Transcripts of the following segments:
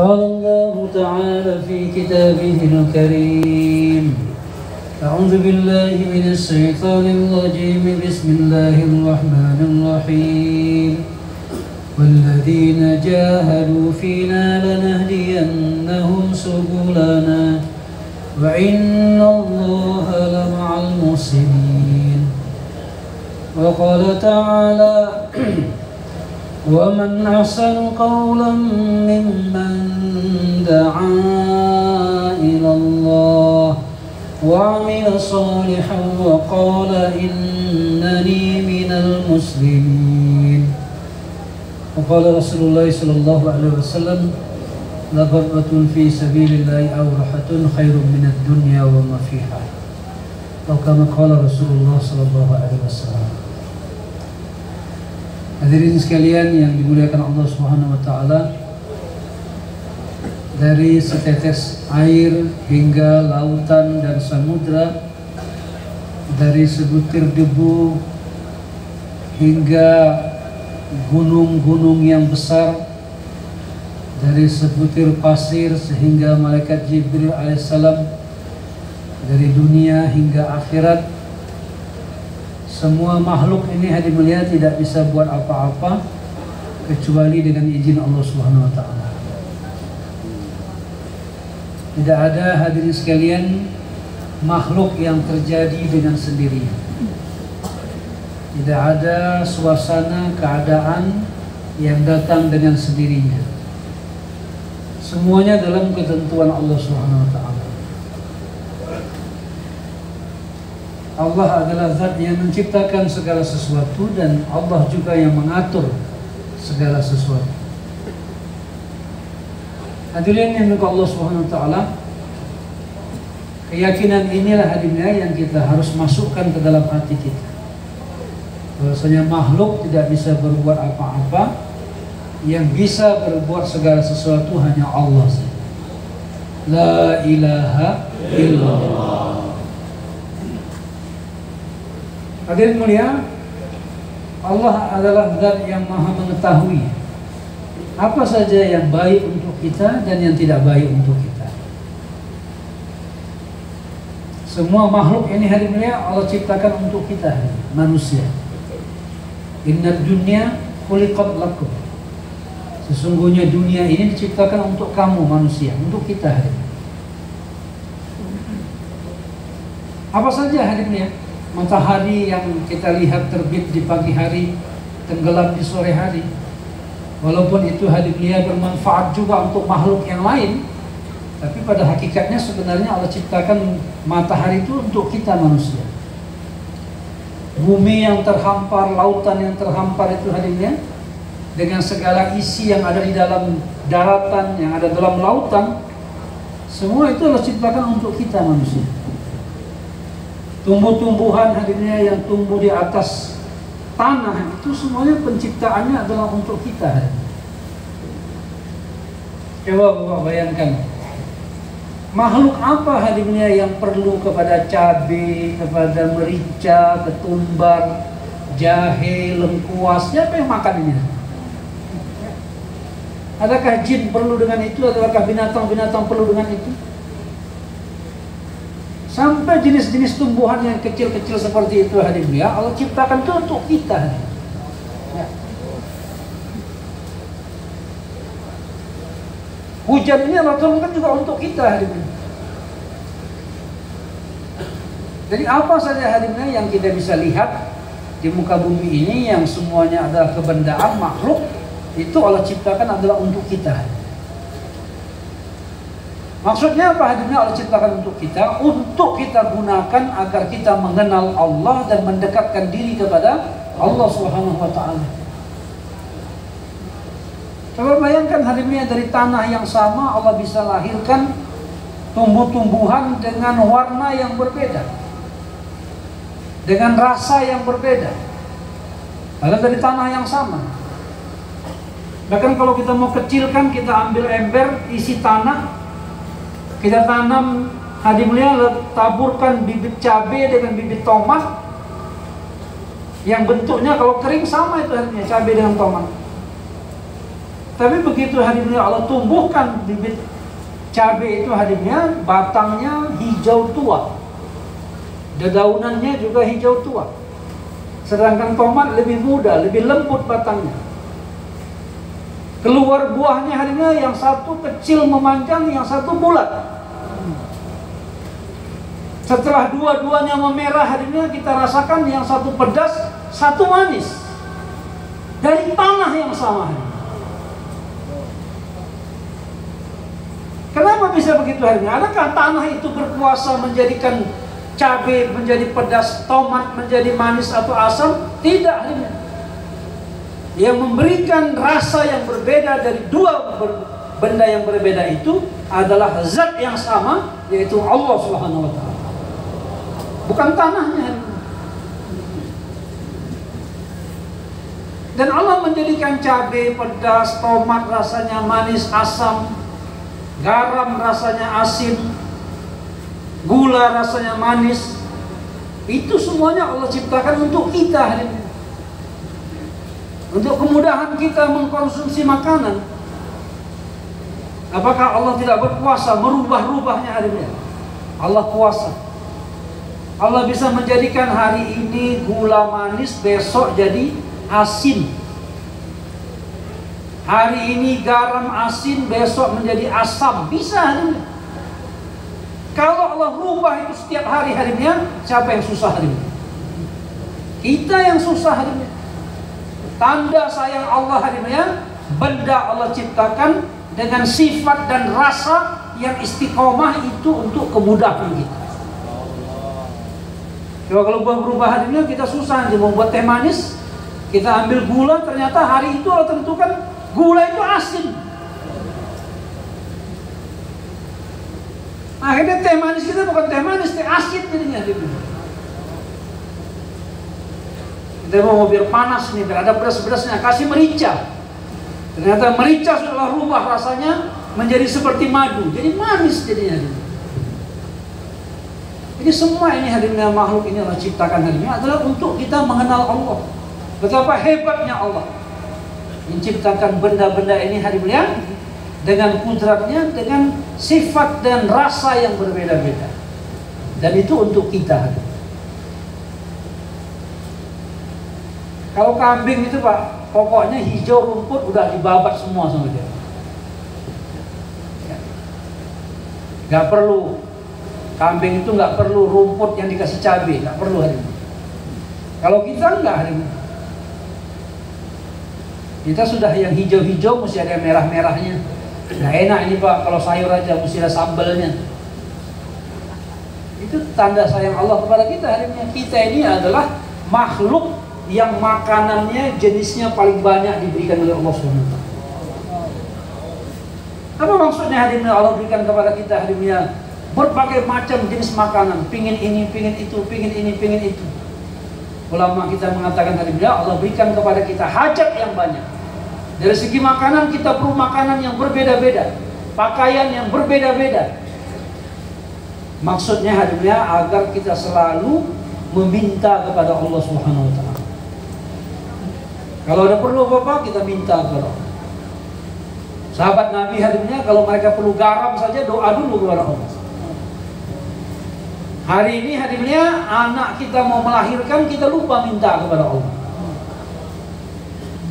قال الله تعالى في كتابه الكريم: أعوذ بالله من الشيطان الرجيم. بسم الله الرحمن الرحيم. والذين جاهدوا فينا لنهدينهم سبلنا وإن الله لمع المحسنين. وقال تعالى: ومن أحسن قولا ممن دعا إلى الله وعمل صالحا وقال إنني من المسلمين. وقال رسول الله صلى الله عليه وسلم: لغرة في سبيل الله أو راحة خير من الدنيا وما فيها. Atau kama qala Rasulullah sallallahu alaihi wasallam. Hadirin sekalian yang dimuliakan Allah Subhanahu wa taala, dari setetes air hingga lautan dan samudra, dari sebutir debu hingga gunung-gunung yang besar, dari sebutir pasir sehingga malaikat Jibril alaihissalam, dari dunia hingga akhirat, semua makhluk ini hadir melihat tidak bisa buat apa-apa kecuali dengan izin Allah Subhanahu wa taala. Tidak ada, hadirin sekalian, makhluk yang terjadi dengan sendirinya. Tidak ada suasana keadaan yang datang dengan sendirinya. Semuanya dalam ketentuan Allah Subhanahu wa taala. Allah adalah zat yang menciptakan segala sesuatu dan Allah juga yang mengatur segala sesuatu. Hadirin yang dimuliakan Allah Subhanahu wa taala, keyakinan inilah hadirin yang kita harus masukkan ke dalam hati kita. Bahwasanya makhluk tidak bisa berbuat apa-apa, yang bisa berbuat segala sesuatu hanya Allah saja. La ilaha illallah. Hadirin mulia, Allah adalah zat yang maha mengetahui apa saja yang baik untuk kita dan yang tidak baik untuk kita. Semua makhluk ini hadirin mulia Allah ciptakan untuk kita, manusia. Inna dunya khuliqat lakum. Sesungguhnya dunia ini diciptakan untuk kamu manusia, untuk kita hadirin. Apa saja hadirin mulia? Matahari yang kita lihat terbit di pagi hari, tenggelam di sore hari. Walaupun itu hadirin mulia bermanfaat juga untuk makhluk yang lain, tapi pada hakikatnya sebenarnya Allah ciptakan matahari itu untuk kita manusia. Bumi yang terhampar, lautan yang terhampar itu hadirin, dengan segala isi yang ada di dalam daratan, yang ada dalam lautan, semua itu Allah ciptakan untuk kita manusia. Tumbuh-tumbuhan hadirinnya yang tumbuh di atas tanah itu semuanya penciptaannya adalah untuk kita. Coba Bapak bayangkan, makhluk apa hadirinnya yang perlu kepada cabai, kepada merica, ketumbar, jahe, lengkuas? Siapa yang makan ini? Adakah jin perlu dengan itu? Adakah binatang-binatang perlu dengan itu? Sampai jenis-jenis tumbuhan yang kecil-kecil seperti itu hadirin ya, Allah ciptakan itu untuk kita. Ya. Hujan ini Allah turunkan juga untuk kita hadirin. Jadi apa saja hadirin yang kita bisa lihat di muka bumi ini yang semuanya adalah kebendaan makhluk, itu Allah ciptakan adalah untuk kita. Maksudnya apa hadirin Allah ciptakan untuk kita? Untuk kita gunakan agar kita mengenal Allah dan mendekatkan diri kepada Allah Subhanahu wa taala. Coba bayangkan hadirin, dari tanah yang sama Allah bisa lahirkan tumbuh-tumbuhan dengan warna yang berbeda, dengan rasa yang berbeda, padahal dari tanah yang sama. Bahkan kalau kita mau kecilkan, kita ambil ember isi tanah, kita tanam hadirin, taburkan bibit cabai dengan bibit tomat, yang bentuknya kalau kering sama itu hadirin, cabai dengan tomat. Tapi begitu hadimnya Allah tumbuhkan bibit cabai itu hadimnya, batangnya hijau tua, dedaunannya juga hijau tua. Sedangkan tomat lebih muda, lebih lembut batangnya. Keluar buahnya hadimnya, yang satu kecil memanjang, yang satu bulat. Setelah dua-duanya memerah hadimnya, kita rasakan yang satu pedas, satu manis. Dari tanah yang sama hadimnya. Kenapa bisa begitu hadimnya? Adakah tanah itu berkuasa menjadikan cabai menjadi pedas, tomat menjadi manis atau asam? Tidak hadimnya. Yang memberikan rasa yang berbeda dari dua benda yang berbeda itu adalah zat yang sama, yaitu Allah Subhanahu wa taala. Bukan tanahnya. Dan Allah menjadikan cabai, pedas, tomat rasanya manis, asam, garam rasanya asin, gula rasanya manis. Itu semuanya Allah ciptakan untuk kita hari ini. Untuk kemudahan kita mengkonsumsi makanan. Apakah Allah tidak berkuasa merubah-rubahnya hari ini? Allah kuasa. Allah bisa menjadikan hari ini gula manis, besok jadi asin. Hari ini garam asin, besok menjadi asam. Bisa hari ini. Kalau Allah rubah itu setiap hari-harinya, siapa yang susah hari ini? Kita yang susah hari ini. Tanda sayang Allah hadimnya, benda Allah ciptakan dengan sifat dan rasa yang istiqomah itu untuk kemudahan kita. Coba kalau berubah hadimnya, kita susah nanti mau buat teh manis, kita ambil gula, ternyata hari itu Allah tentukan gula itu asin. Akhirnya teh manis kita bukan teh manis, teh asin jadinya hadimnya. Kita mau biar panas nih, biar ada pedas-pedasnya, kasih merica. Ternyata merica sudah rubah rasanya menjadi seperti madu, jadi manis jadinya. Jadi semua ini hadirnya makhluk ini Allah ciptakan hadirnya adalah untuk kita mengenal Allah. Betapa hebatnya Allah menciptakan benda-benda ini hadirnya dengan kudratnya, dengan sifat dan rasa yang berbeda-beda. Dan itu untuk kita. Kalau kambing itu Pak, pokoknya hijau rumput udah dibabat semua sama dia. Gak perlu, kambing itu gak perlu rumput yang dikasih cabai, gak perlu hari ini. Kalau kita enggak hari ini. Kita sudah yang hijau-hijau, mesti ada merah-merahnya. Nah enak ini Pak, kalau sayur aja mesti ada sambalnya. Itu tanda sayang Allah kepada kita hari ini. Kita ini adalah makhluk yang makanannya jenisnya paling banyak diberikan oleh Allah SWT. Apa maksudnya hadimnya Allah berikan kepada kita hadimnya berbagai macam jenis makanan, pingin ini, pingin itu, pingin ini, pingin itu. Ulama kita mengatakan hadimnya Allah berikan kepada kita hajat yang banyak. Dari segi makanan kita perlu makanan yang berbeda-beda, pakaian yang berbeda-beda. Maksudnya hadimnya agar kita selalu meminta kepada Allah Subhanahu wa taala. Kalau ada perlu apa-apa, kita minta kepada Allah. Sahabat Nabi hadimnya kalau mereka perlu garam saja doa dulu kepada Allah. Hari ini hadimnya anak kita mau melahirkan, kita lupa minta kepada Allah.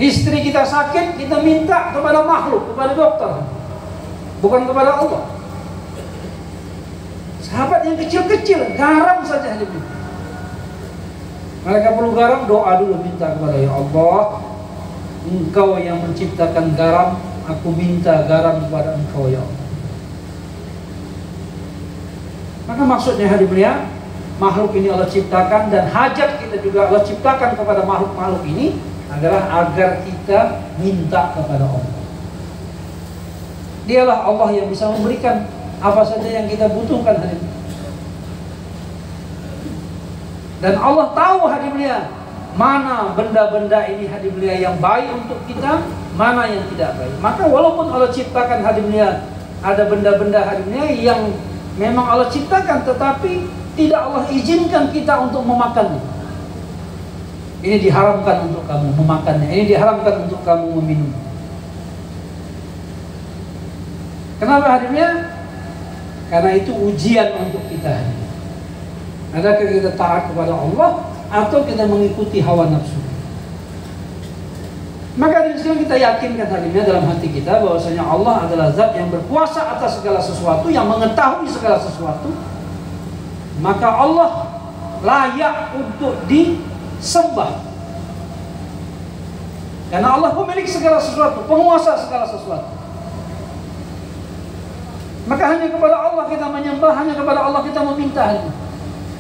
Istri kita sakit, kita minta kepada makhluk, kepada dokter, bukan kepada Allah. Sahabat yang kecil-kecil, garam saja hadimnya. Mereka perlu garam, doa dulu minta kepada ya Allah, Engkau yang menciptakan garam, aku minta garam kepada Engkau ya Allah. Maka maksudnya hadimnya makhluk ini Allah ciptakan, dan hajat kita juga Allah ciptakan kepada makhluk-makhluk ini adalah agar kita minta kepada Allah. Dialah Allah yang bisa memberikan apa saja yang kita butuhkan hari ini. Dan Allah tahu hadimnya mana benda-benda ini hadimnya yang baik untuk kita, mana yang tidak baik. Maka walaupun Allah ciptakan hadimnya ada benda-benda hadimnya yang memang Allah ciptakan, tetapi tidak Allah izinkan kita untuk memakannya. Ini diharamkan untuk kamu memakannya, ini diharamkan untuk kamu meminum. Kenapa hadirnya? Karena itu ujian untuk kita. Adakah kita taat kepada Allah atau kita mengikuti hawa nafsu? Maka dari sini kita yakinkan hadirnya dalam hati kita bahwasanya Allah adalah zat yang berkuasa atas segala sesuatu, yang mengetahui segala sesuatu. Maka Allah layak untuk disembah. Karena Allah pemilik segala sesuatu, penguasa segala sesuatu. Maka hanya kepada Allah kita menyembah, hanya kepada Allah kita meminta.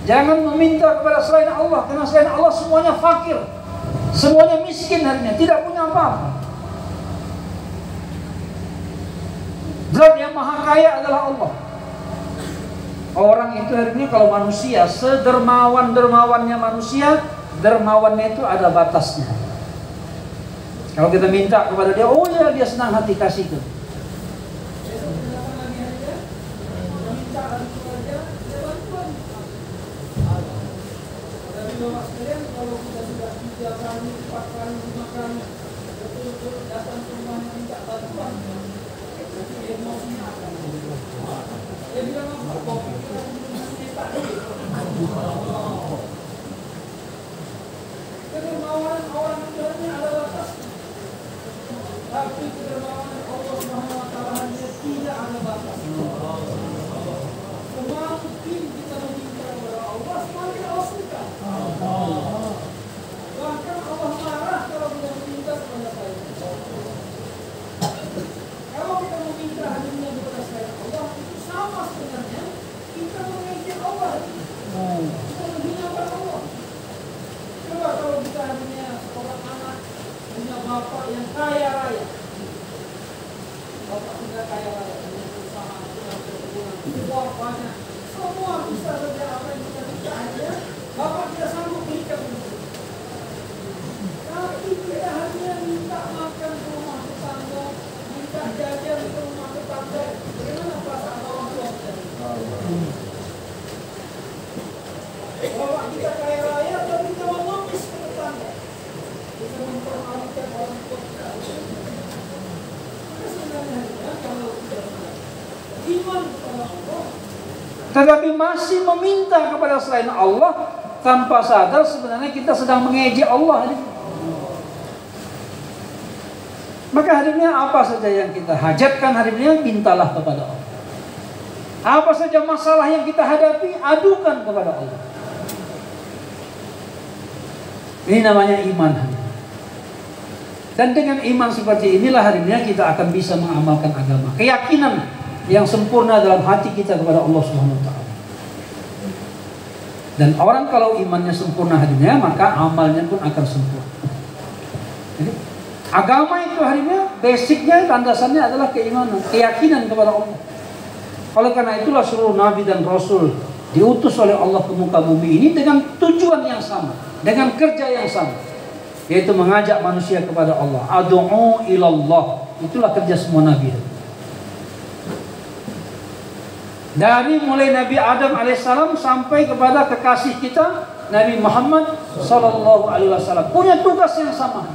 Jangan meminta kepada selain Allah, karena selain Allah semuanya fakir, semuanya miskin harinya, tidak punya apa-apa. Zat yang maha kaya adalah Allah. Orang itu harinya kalau manusia, sedermawan-dermawannya manusia, dermawannya itu ada batasnya. Kalau kita minta kepada dia, oh ya dia senang hati kasih itu. Kalau kita sudah 3 kali, 4 kali, 5 kali betul-betul datang ke rumahnya minta bantuan, nanti emosinya akan dia bilang apa? Kopi kita minta kedermawanan orang sebenarnya ada batas, tapi kedermawanan Allah Subhanahu wa Ta'ala tidak ada batas. Semakin kita meminta kepada Allah, semakin Allah suka. Bahkan Allah marah kalau kita meminta kepada saya. Kalau kita meminta hanya kepada saya Allah, itu sama sebenarnya kita mengejek Allah. Kita menghinakan Allah. Coba kalau kita hanya seorang anak punya bapak yang kaya raya, bapak sudah kaya raya, punya perusahaan, punya perkebunan, uang banyak, semua bisa saja apa yang kita minta aja, bapak tidak sanggup berikan itu. Tapi kita hanya minta makan ke rumah tetangga, minta jajan ke rumah tetangga, bagaimana perasaan orang tua kita? Bapak kita kaya raya, tapi kita mengemis ke tetangga, kita mempermalukan orang tua kita. Maka sebenarnya kalau kita iman kepada Allah, tetapi masih meminta kepada selain Allah, tanpa sadar sebenarnya kita sedang mengejek Allah. Maka hadirnya apa saja yang kita hajatkan hadirnya, mintalah kepada Allah. Apa saja masalah yang kita hadapi, adukan kepada Allah. Ini namanya iman. Dan dengan iman seperti inilah hadirnya kita akan bisa mengamalkan agama. Keyakinan yang sempurna dalam hati kita kepada Allah Subhanahu wa Ta'ala. Dan orang kalau imannya sempurna hadirnya, maka amalnya pun akan sempurna. Jadi, agama itu harinya basicnya, landasannya adalah keimanan, keyakinan kepada Allah. Oleh karena itulah seluruh nabi dan rasul diutus oleh Allah ke muka bumi ini dengan tujuan yang sama, dengan kerja yang sama, yaitu mengajak manusia kepada Allah. Adu'u ilallah, itulah kerja semua nabi. Dari mulai Nabi Adam alaihissalam sampai kepada kekasih kita Nabi Muhammad sallallahu alaihi wasallam punya tugas yang sama.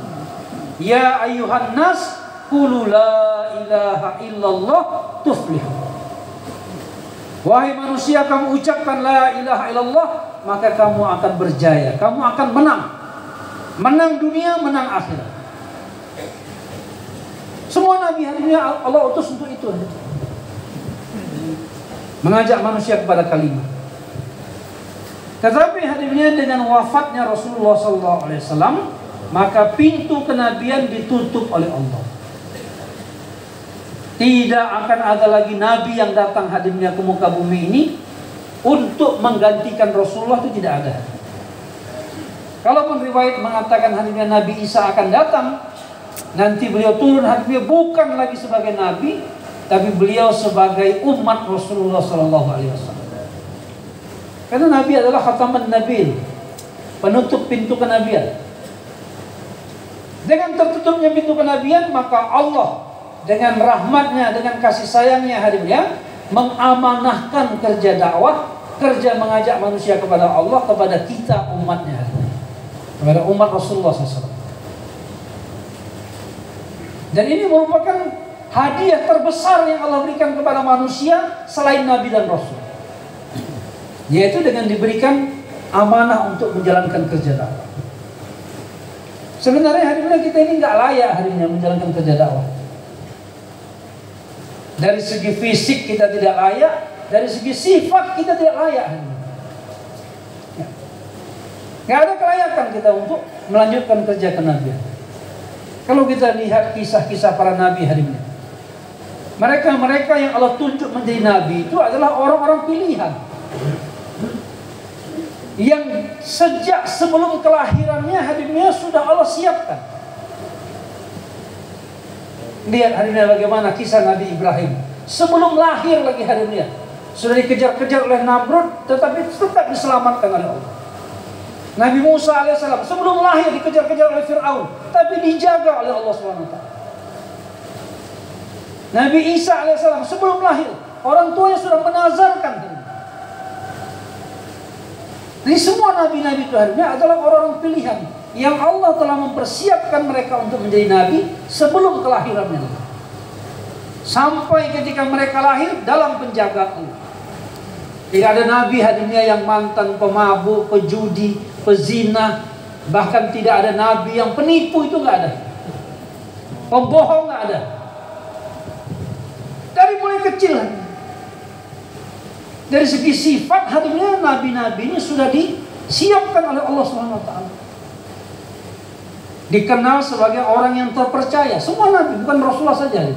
Ya ayyuhan nas qulu la ilaha illallah tuflihu. Wahai manusia, kamu ucapkan la ilaha illallah, maka kamu akan berjaya, kamu akan menang. Menang dunia, menang akhirat. Semua nabi hadinya Allah utus untuk itu. Mengajak manusia kepada kalimat. Tetapi hadirnya dengan wafatnya Rasulullah SAW, maka pintu kenabian ditutup oleh Allah. Tidak akan ada lagi nabi yang datang hadirnya ke muka bumi ini untuk menggantikan Rasulullah, itu tidak ada. Kalaupun riwayat mengatakan hadirnya Nabi Isa akan datang, nanti beliau turun hadirnya bukan lagi sebagai nabi, tapi beliau sebagai umat Rasulullah SAW. Karena Nabi adalah khataman Nabi, penutup pintu kenabian. Dengan tertutupnya pintu kenabian, maka Allah dengan rahmatnya, dengan kasih sayangnya hadirnya mengamanahkan kerja dakwah, kerja mengajak manusia kepada Allah, kepada kita umatnya, kepada umat Rasulullah SAW. Dan ini merupakan hadiah terbesar yang Allah berikan kepada manusia selain Nabi dan Rasul, yaitu dengan diberikan amanah untuk menjalankan kerja dakwah. Sebenarnya hari ini kita ini nggak layak hari ini menjalankan kerja dakwah. Dari segi fisik kita tidak layak, dari segi sifat kita tidak layak hari ini. Ya. Nggak ada kelayakan kita untuk melanjutkan kerja kenabian. Kalau kita lihat kisah-kisah para nabi hari ini, mereka yang Allah tunjuk menjadi nabi itu adalah orang-orang pilihan yang sejak sebelum kelahirannya hadirnya sudah Allah siapkan. Lihat hari ini bagaimana kisah Nabi Ibrahim. Sebelum lahir lagi hadirnya sudah dikejar-kejar oleh Namrud, tetapi tetap diselamatkan oleh Allah. Nabi Musa alaihissalam sebelum lahir dikejar-kejar oleh Fir'aun, tapi dijaga oleh Allah SWT. Nabi Isa alaihissalam sebelum lahir, orang tuanya sudah menazarkan. Jadi semua nabi-nabi itu harinya adalah orang-orang pilihan yang Allah telah mempersiapkan mereka untuk menjadi nabi sebelum kelahirannya. Sampai ketika mereka lahir dalam penjagaan Allah. Tidak ada nabi harinya yang mantan pemabuk, pejudi, pezina, bahkan tidak ada nabi yang penipu, itu nggak ada. Pembohong nggak ada. Dari mulai kecil, dari segi sifat harinya nabi-nabi ini sudah disiapkan oleh Allah SWT. Dikenal sebagai orang yang terpercaya. Semua nabi, bukan Rasulullah saja.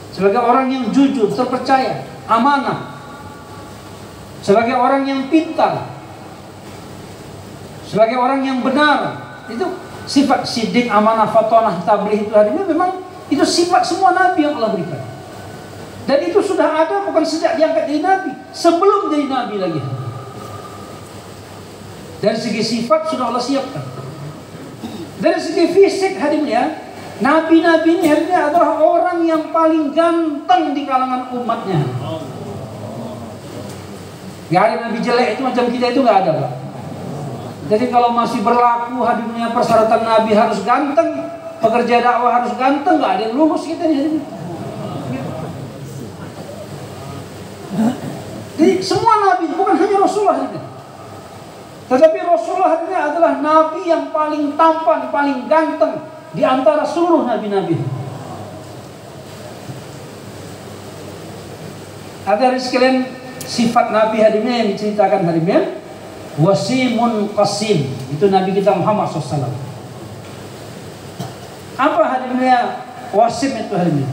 Sebagai orang yang jujur, terpercaya, amanah. Sebagai orang yang pintar. Sebagai orang yang benar. Itu sifat siddiq, amanah, fatonah, tabligh itu harinya memang itu sifat semua nabi yang Allah berikan. Dan itu sudah ada bukan sejak diangkat jadi nabi, sebelum jadi nabi lagi. Dari segi sifat sudah Allah siapkan. Dari segi fisik hadirin, nabi-nabi ini hadirin adalah orang yang paling ganteng di kalangan umatnya. Gak ada nabi jelek itu macam kita itu gak ada, Pak. Jadi kalau masih berlaku hadirinnya persyaratan nabi harus ganteng, pekerja dakwah harus ganteng, gak ada yang lulus kita nih hadirin. Jadi semua nabi, bukan hanya Rasulullah ini. Tetapi Rasulullah ini adalah nabi yang paling tampan, paling ganteng di antara seluruh nabi-nabi. Ada sekalian sifat nabi hari ini yang diceritakan hari ini. Wasimun qasim, itu nabi kita Muhammad SAW. Apa hari ini wasim itu hari ini?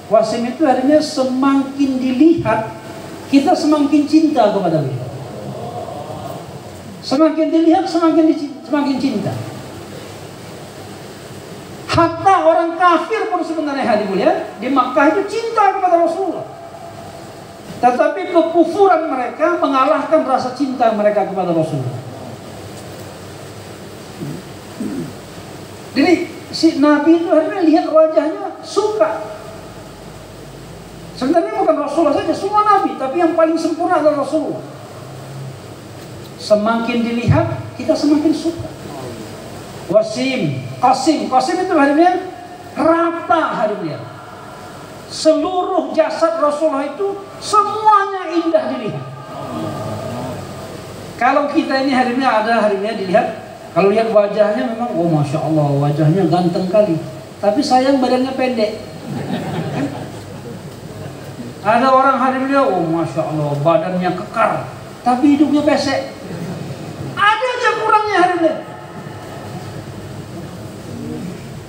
Wasim itu hari ini semakin dilihat kita semakin cinta kepada beliau. Semakin dilihat semakin cinta. Hatta orang kafir pun sebenarnya hadir mulia di Makkah itu cinta kepada Rasulullah. Tetapi kekufuran mereka mengalahkan rasa cinta mereka kepada Rasulullah. Jadi si Nabi itu akhirnya lihat wajahnya suka. Sebenarnya bukan Rasulullah saja, semua Nabi, tapi yang paling sempurna adalah Rasulullah. Semakin dilihat, kita semakin suka. Wasim, Qasim itu hadirin rata hadirin. Seluruh jasad Rasulullah itu semuanya indah dilihat. Kalau kita ini hadirin ada hadirin dilihat, kalau lihat wajahnya memang, oh masya Allah wajahnya ganteng kali, tapi sayang badannya pendek. Ada orang hadir dia, oh masya Allah badannya kekar, tapi hidupnya pesek. Ada aja kurangnya hadir dia.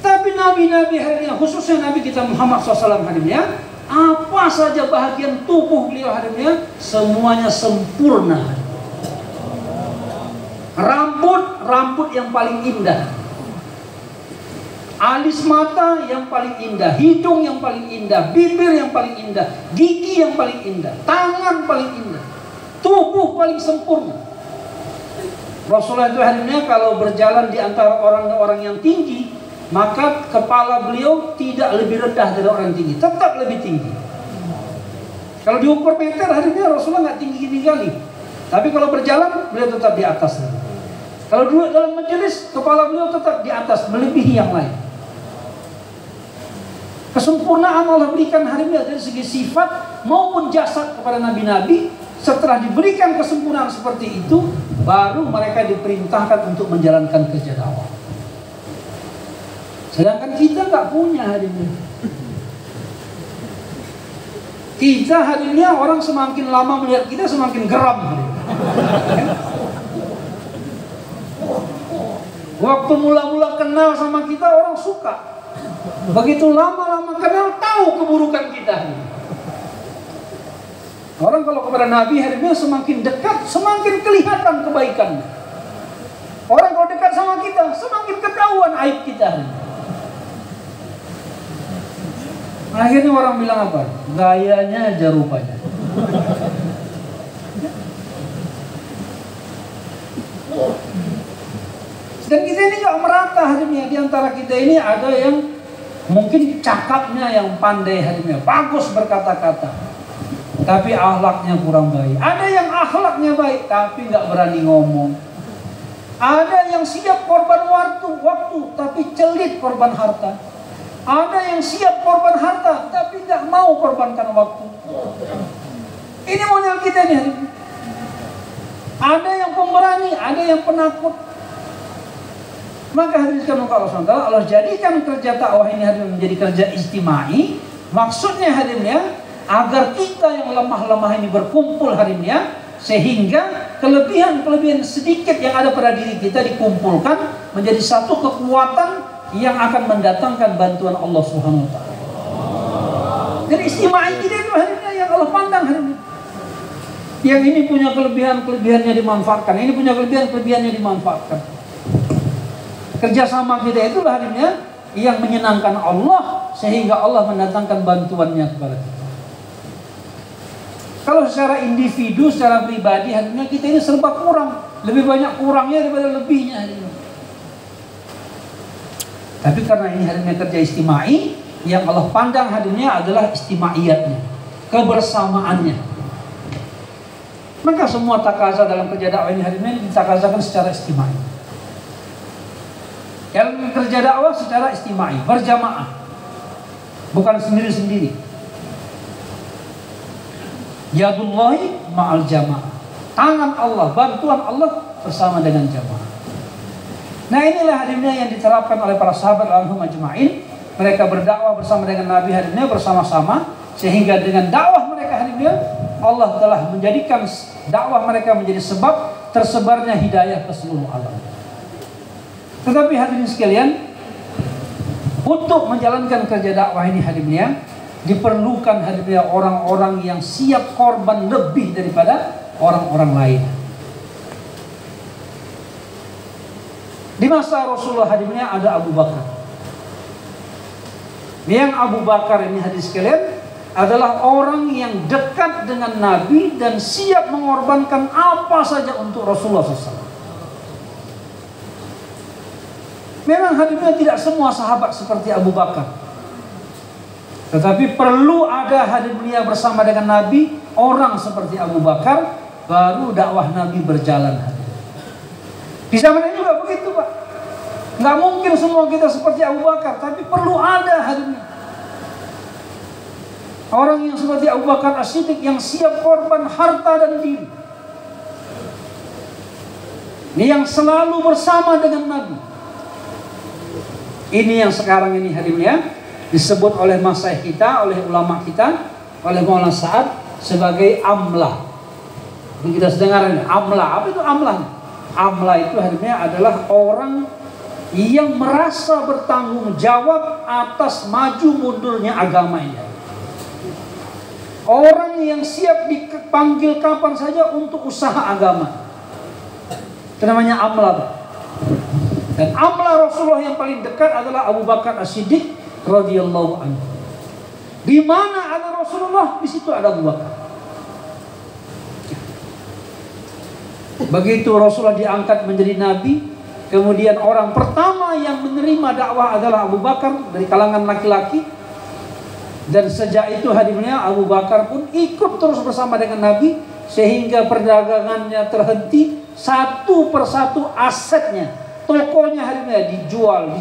Tapi nabi-nabi hadirnya, khususnya Nabi kita Muhammad SAW hadirnya, apa saja bahagian tubuh beliau hadirnya, semuanya sempurna. Rambut yang paling indah. Alis mata yang paling indah, hidung yang paling indah, bibir yang paling indah, gigi yang paling indah, tangan paling indah, tubuh paling sempurna. Rasulullah itu hadirnya kalau berjalan di antara orang-orang yang tinggi, maka kepala beliau tidak lebih rendah dari orang tinggi, tetap lebih tinggi. Kalau diukur meter hadirnya Rasulullah nggak tinggi kali, tapi kalau berjalan beliau tetap di atas. Kalau duduk dalam majelis, kepala beliau tetap di atas, melebihi yang lain. Kesempurnaan Allah berikan hari ini dari segi sifat maupun jasad kepada nabi-nabi. Setelah diberikan kesempurnaan seperti itu, baru mereka diperintahkan untuk menjalankan kerja dakwah. Sedangkan kita nggak punya hari ini. Kita hari ini orang semakin lama melihat kita semakin geram hari ini. Waktu mula-mula kenal sama kita orang suka. Begitu lama-lama kenal tahu keburukan kita. Orang kalau kepada Nabi hari ini semakin dekat semakin kelihatan kebaikannya. Orang kalau dekat sama kita semakin ketahuan aib kita. Akhirnya orang bilang apa? Gayanya aja rupanya. Dan kita ini gak merata hari ini. Di antara kita ini ada yang mungkin cakapnya yang pandai hari ini, bagus berkata-kata, tapi akhlaknya kurang baik. Ada yang akhlaknya baik tapi gak berani ngomong. Ada yang siap korban waktu tapi celit korban harta. Ada yang siap korban harta tapi gak mau korbankan waktu. Ini model kita nih hari ini. Ada yang pemberani, ada yang penakut. Maka hadirin Allah SWT, Allah jadikan kerja dakwah ini hadirin menjadi kerja istimai. Maksudnya hadirin agar kita yang lemah-lemah ini berkumpul hadirin sehingga kelebihan-kelebihan sedikit yang ada pada diri kita dikumpulkan menjadi satu kekuatan yang akan mendatangkan bantuan Allah Subhanahu wa taala. Jadi istimai kita itu hadirin yang Allah pandang hadirin. Yang ini punya kelebihan-kelebihannya dimanfaatkan, ini punya kelebihan-kelebihannya dimanfaatkan. Kerjasama kita itu hadirin yang menyenangkan Allah sehingga Allah mendatangkan bantuannya kepada kita. Kalau secara individu, secara pribadi hadirin kita ini serba kurang, lebih banyak kurangnya daripada lebihnya hadirin. Tapi karena ini hadirin kerja istimai, yang Allah pandang hadirinnya adalah istimaiyatnya, kebersamaannya. Maka semua takaza dalam kerja dakwah ini hadirin ditakazakan secara istimai. Yang kerja dakwah secara istimai, berjamaah, bukan sendiri-sendiri. Yadullahi ma'al jamaah, tangan Allah, bantuan Allah bersama dengan jamaah. Nah inilah hadirinnya yang diterapkan oleh para sahabat alaihi majma'in. Mereka berdakwah bersama dengan Nabi hadirinnya bersama-sama, sehingga dengan dakwah mereka hadirinnya Allah telah menjadikan dakwah mereka menjadi sebab tersebarnya hidayah ke seluruh alam. Tetapi hadirin sekalian, untuk menjalankan kerja dakwah ini hadirin diperlukan hadirin orang-orang yang siap korban lebih daripada orang-orang lain. Di masa Rasulullah hadirin ada Abu Bakar. Yang Abu Bakar ini hadirin sekalian adalah orang yang dekat dengan Nabi dan siap mengorbankan apa saja untuk Rasulullah SAW. Memang hadirin tidak semua sahabat seperti Abu Bakar. Tetapi perlu ada hadirin bersama dengan Nabi orang seperti Abu Bakar, baru dakwah Nabi berjalan. Di zaman ini juga begitu Pak. Nggak mungkin semua kita seperti Abu Bakar, tapi perlu ada hadirin orang yang seperti Abu Bakar As-Siddiq yang siap korban harta dan diri. Ini yang selalu bersama dengan Nabi. Ini yang sekarang ini hadirin disebut oleh masyayikh kita, oleh ulama kita, oleh Maulana Sa'ad sebagai amlah. Ini kita dengar ini, amlah. Apa itu amlah? Amlah itu hadirin adalah orang yang merasa bertanggung jawab atas maju mundurnya agama ini. Orang yang siap dipanggil kapan saja untuk usaha agama. Itu namanya amlah, Pak. Dan amlah Rasulullah yang paling dekat adalah Abu Bakar As-Siddiq radhiyallahu anhu. Di mana ada Rasulullah, di situ ada Abu Bakar. Begitu Rasulullah diangkat menjadi nabi, kemudian orang pertama yang menerima dakwah adalah Abu Bakar dari kalangan laki-laki. Dan sejak itu hadirinnya Abu Bakar pun ikut terus bersama dengan Nabi, sehingga perdagangannya terhenti, satu persatu asetnya, tokonya hadirinnya dijual,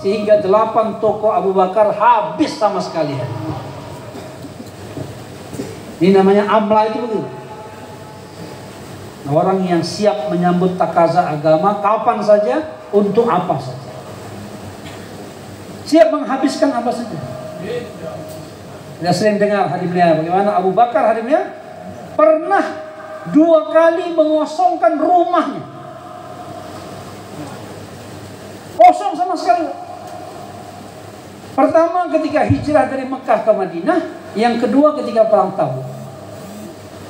sehingga 8 toko Abu Bakar habis sama sekali. Ini namanya amla itu begitu. Orang yang siap menyambut takaza agama kapan saja, untuk apa saja. Siap menghabiskan apa saja. Kita sering dengar hadisnya bagaimana Abu Bakar hadisnya pernah 2 kali mengosongkan rumahnya. Kosong sama sekali. Pertama ketika hijrah dari Mekah ke Madinah, yang kedua ketika perang Tabuk.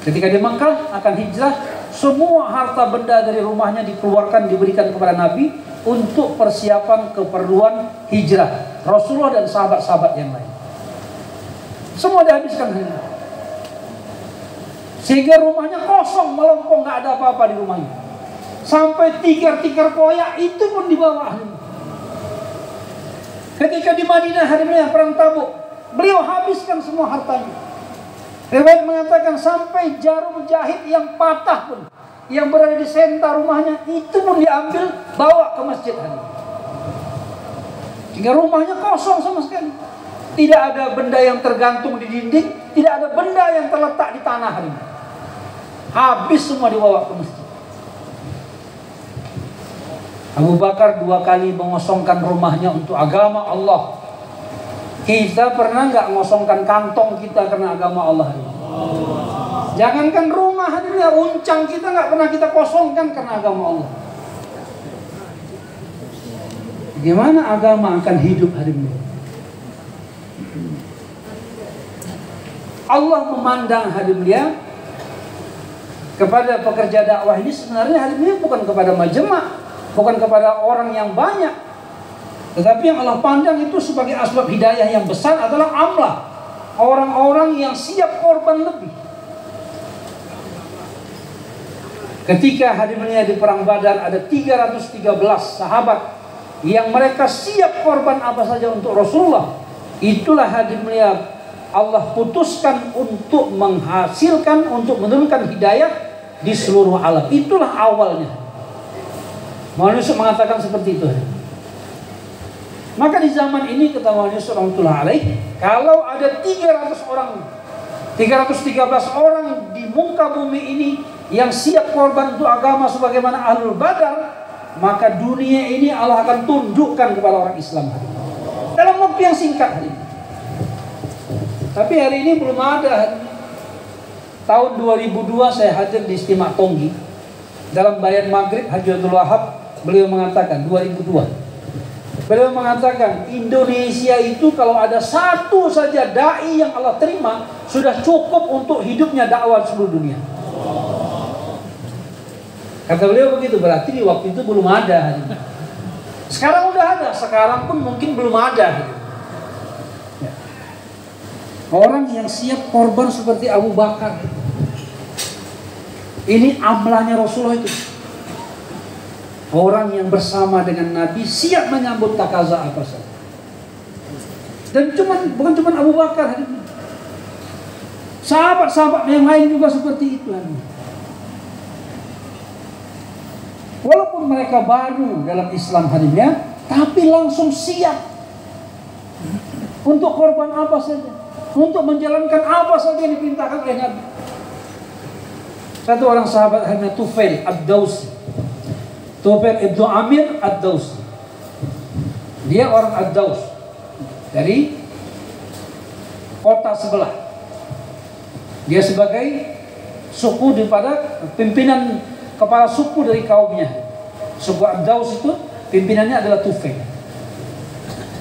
Ketika di Mekah akan hijrah, semua harta benda dari rumahnya dikeluarkan, diberikan kepada Nabi untuk persiapan keperluan hijrah Rasulullah dan sahabat-sahabat yang lain. Semua dihabiskan. Sehingga rumahnya kosong, melompong, nggak ada apa-apa di rumahnya. Sampai tikar-tikar koyak itu pun dibawa. Ketika di Madinah hadisnya perang Tabuk, beliau habiskan semua hartanya. Riwayat mengatakan sampai jarum jahit yang patah pun, yang berada di senta rumahnya, itu pun diambil, bawa ke masjid. Sehingga rumahnya kosong sama sekali. Tidak ada benda yang tergantung di dinding, tidak ada benda yang terletak di tanah. Habis semua dibawa ke masjid. Abu Bakar 2 kali mengosongkan rumahnya untuk agama Allah. Kita pernah nggak mengosongkan kantong kita karena agama Allah? Jangankan rumah, hadirnya uncang kita nggak pernah kita kosongkan karena agama Allah. Bagaimana agama akan hidup hari ini? Allah memandang hadimnya kepada pekerja dakwah ini sebenarnya hadimnya bukan kepada majema', bukan kepada orang yang banyak. Tetapi yang Allah pandang itu sebagai asbab hidayah yang besar adalah amlah, orang-orang yang siap korban lebih. Ketika hadirnya di perang Badar ada 313 sahabat yang mereka siap korban apa saja untuk Rasulullah. Itulah hadirnya Allah putuskan untuk menghasilkan, untuk menurunkan hidayah di seluruh alam. Itulah awalnya. Manusia mengatakan seperti itu. Maka di zaman ini kata Yusuf rahmatullah alaih, kalau ada 313 orang di muka bumi ini yang siap korban untuk agama sebagaimana Ahlul Badar, maka dunia ini Allah akan tunjukkan kepada orang Islam dalam waktu yang singkat hari ini. Tapi hari ini belum ada. Tahun 2002 saya hadir di Istimewa Tonggi. Dalam bayan maghrib Haji Abdul Wahab, beliau mengatakan 2002. Beliau mengatakan Indonesia itu kalau ada satu saja dai yang Allah terima, sudah cukup untuk hidupnya dakwah seluruh dunia. Kata beliau begitu, berarti di waktu itu belum ada. Sekarang udah ada, sekarang pun mungkin belum ada. Orang yang siap korban seperti Abu Bakar. Ini amlahnya Rasulullah itu. Orang yang bersama dengan Nabi siap menyambut takaza apa saja. Dan bukan cuma Abu Bakar. Sahabat-sahabat yang lain juga seperti itu. Walaupun mereka baru dalam Islam harinya, tapi langsung siap untuk korban apa saja, untuk menjalankan apa saja yang diperintahkan oleh Nabi. Satu orang sahabat hanya Tufail Ad-Dawsi, Tufail Ibnu Amir Ad-Dawsi. Dia orang Ad-Daws dari kota sebelah. Dia sebagai suku daripada pimpinan kepala suku dari kaumnya. Suku Ad-Daws itu pimpinannya adalah Tufail.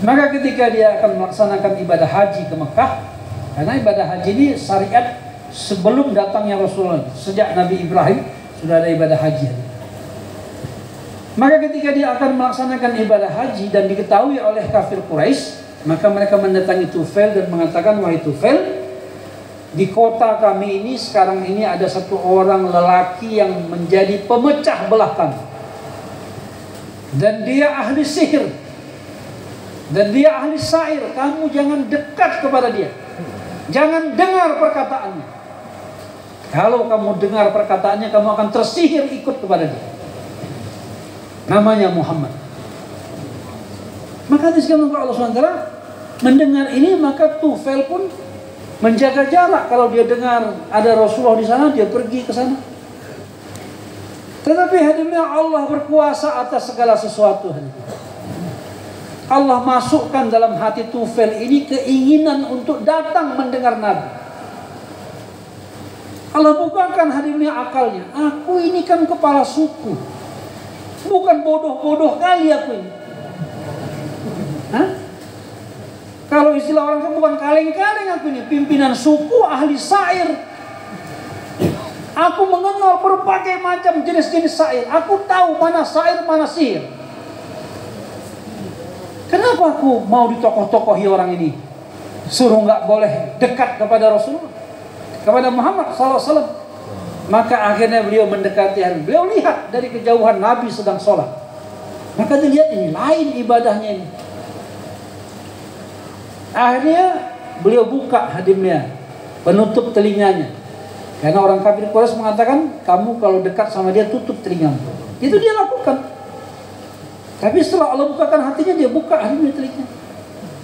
Maka ketika dia akan melaksanakan ibadah haji ke Mekah, karena ibadah haji ini syariat sebelum datangnya Rasulullah, sejak Nabi Ibrahim sudah ada ibadah haji. Maka ketika dia akan melaksanakan ibadah haji dan diketahui oleh kafir Quraisy, maka mereka mendatangi Tufail dan mengatakan, wahai Tufail, di kota kami ini sekarang ini ada satu orang lelaki yang menjadi pemecah belah kami, dan dia ahli sihir, dan dia ahli syair. Kamu jangan dekat kepada dia, jangan dengar perkataannya. Kalau kamu dengar perkataannya, kamu akan tersihir ikut kepada dia. Namanya Muhammad. Maka disebutkan Allah SWT mendengar ini, maka Tufail pun menjaga jarak. Kalau dia dengar ada Rasulullah di sana, dia pergi ke sana. Tetapi hadirin, Allah berkuasa atas segala sesuatu. Allah masukkan dalam hati Tufail ini keinginan untuk datang mendengar Nabi. Allah bukakan hadirin akalnya. Aku ini kan kepala suku, bukan bodoh-bodoh kali aku ini. Hah? Kalau istilah orang kan bukan kaleng-kaleng aku ini, pimpinan suku, ahli syair. Aku mengenal berbagai macam jenis-jenis syair. Aku tahu mana syair, mana sihir. Kenapa aku mau ditokoh-tokohi orang ini? Suruh nggak boleh dekat kepada Rasulullah, kepada Muhammad SAW. Maka akhirnya beliau mendekati. Beliau lihat dari kejauhan Nabi sedang sholat. Maka dia lihat ini lain ibadahnya ini. Akhirnya beliau buka hadimnya, penutup telinganya. Karena orang kafir Quraisy mengatakan, kamu kalau dekat sama dia tutup telingamu. Itu dia lakukan. Tapi setelah Allah bukakan hatinya, dia buka hadimnya telinga.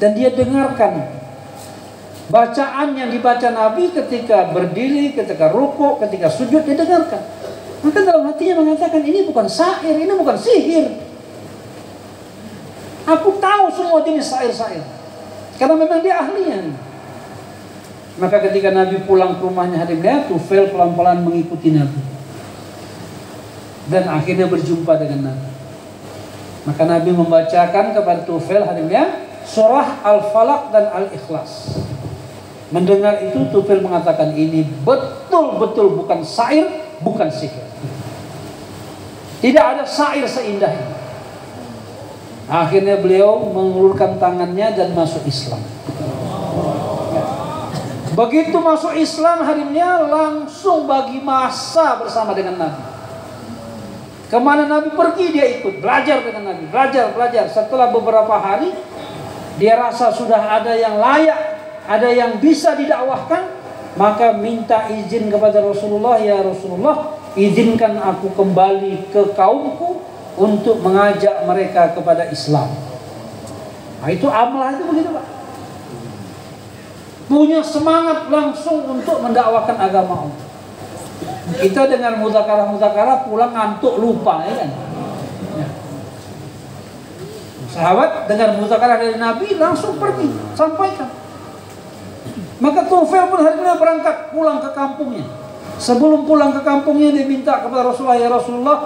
Dan dia dengarkan bacaan yang dibaca Nabi ketika berdiri, ketika rukuk, ketika sujud, dia dengarkan. Maka dalam hatinya mengatakan, ini bukan syair, ini bukan sihir. Aku tahu semua jenis syair-syair. Karena memang dia ahlinya. Maka ketika Nabi pulang ke rumahnya hadirin, Tufail pelan-pelan mengikuti Nabi. Dan akhirnya berjumpa dengan Nabi. Maka Nabi membacakan kepada Tufail hadirin surah Al-Falaq dan Al-Ikhlas. Mendengar itu Tufail mengatakan, ini betul-betul bukan syair, bukan sihir. Tidak ada syair seindah ini. Akhirnya beliau mengulurkan tangannya dan masuk Islam. Begitu masuk Islam hadirinnya, langsung bagi masa bersama dengan Nabi. Kemana Nabi pergi dia ikut, belajar dengan Nabi, belajar. Setelah beberapa hari dia rasa sudah ada yang layak, ada yang bisa didakwahkan, maka minta izin kepada Rasulullah, ya Rasulullah, izinkan aku kembali ke kaumku untuk mengajak mereka kepada Islam. Nah, itu amalah itu begitu Pak. Punya semangat langsung untuk mendakwakan agama Allah. Kita dengan muzakarah pulang ngantuk lupa, ya kan? Ya. Sahabat dengan muzakarah dari Nabi langsung pergi sampaikan. Maka Tufail pun hari ini berangkat pulang ke kampungnya. Sebelum pulang ke kampungnya dia minta kepada Rasulullah, ya Rasulullah,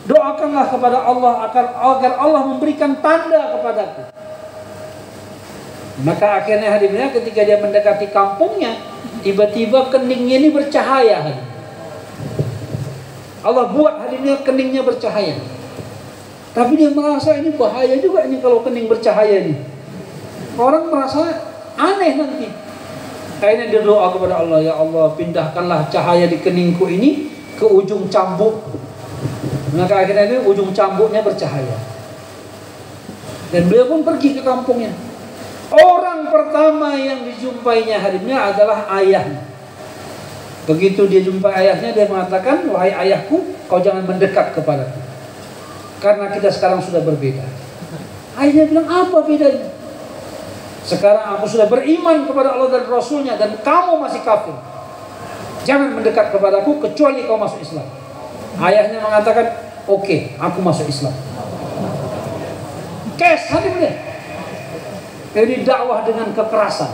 doakanlah kepada Allah agar Allah memberikan tanda kepadaku. Maka akhirnya hadirinnya ketika dia mendekati kampungnya, tiba-tiba keningnya ini bercahaya. Allah buat hadirinnya keningnya bercahaya. Tapi dia merasa ini bahaya juga ini kalau kening bercahaya ini. Orang merasa aneh nanti. Akhirnya dia doa kepada Allah, ya Allah, pindahkanlah cahaya di keningku ini ke ujung cambuk. Maka akhirnya ini ujung cambuknya bercahaya. Dan beliau pun pergi ke kampungnya. Orang pertama yang dijumpainya hadirinnya adalah ayahnya. Begitu dia jumpa ayahnya, dia mengatakan, wahai ayahku, kau jangan mendekat kepadaku, karena kita sekarang sudah berbeda. Ayahnya bilang, apa bedanya? Sekarang aku sudah beriman kepada Allah dan Rasulnya, dan kamu masih kafir. Jangan mendekat kepadaku kecuali kau masuk Islam. Ayahnya mengatakan, oke, aku masuk Islam. Kes hadirin. Jadi dakwah dengan kekerasan.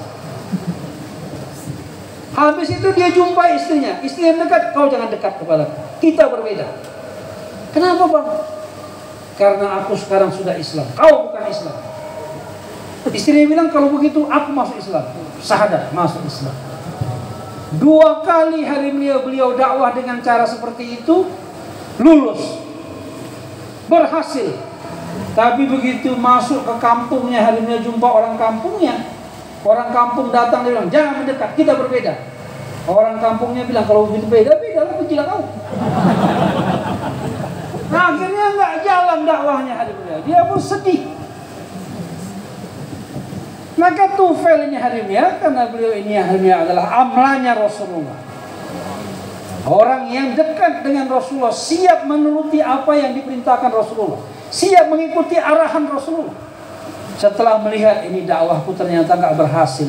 Habis itu dia jumpa istrinya. Istrinya dekat, kau jangan dekat kepadaku. Kita berbeda. Kenapa bang? Karena aku sekarang sudah Islam, kau bukan Islam. Istrinya bilang, kalau begitu aku masuk Islam. Syahadat, masuk Islam. 2 kali hari beliau dakwah dengan cara seperti itu, lulus, berhasil. Tapi begitu masuk ke kampungnya, harinya jumpa orang kampungnya. Orang kampung datang, dia bilang, jangan mendekat, kita berbeda. Orang kampungnya bilang, kalau begitu beda lah, gila kau. Nah, akhirnya nggak jalan dakwahnya harinya. Dia pun sedih. Maka Tufail ini harinya, karena beliau ini harinya adalah amlanya Rasulullah. Orang yang dekat dengan Rasulullah, siap menuruti apa yang diperintahkan Rasulullah, siap mengikuti arahan Rasulullah. Setelah melihat ini dakwahku ternyata nggak berhasil,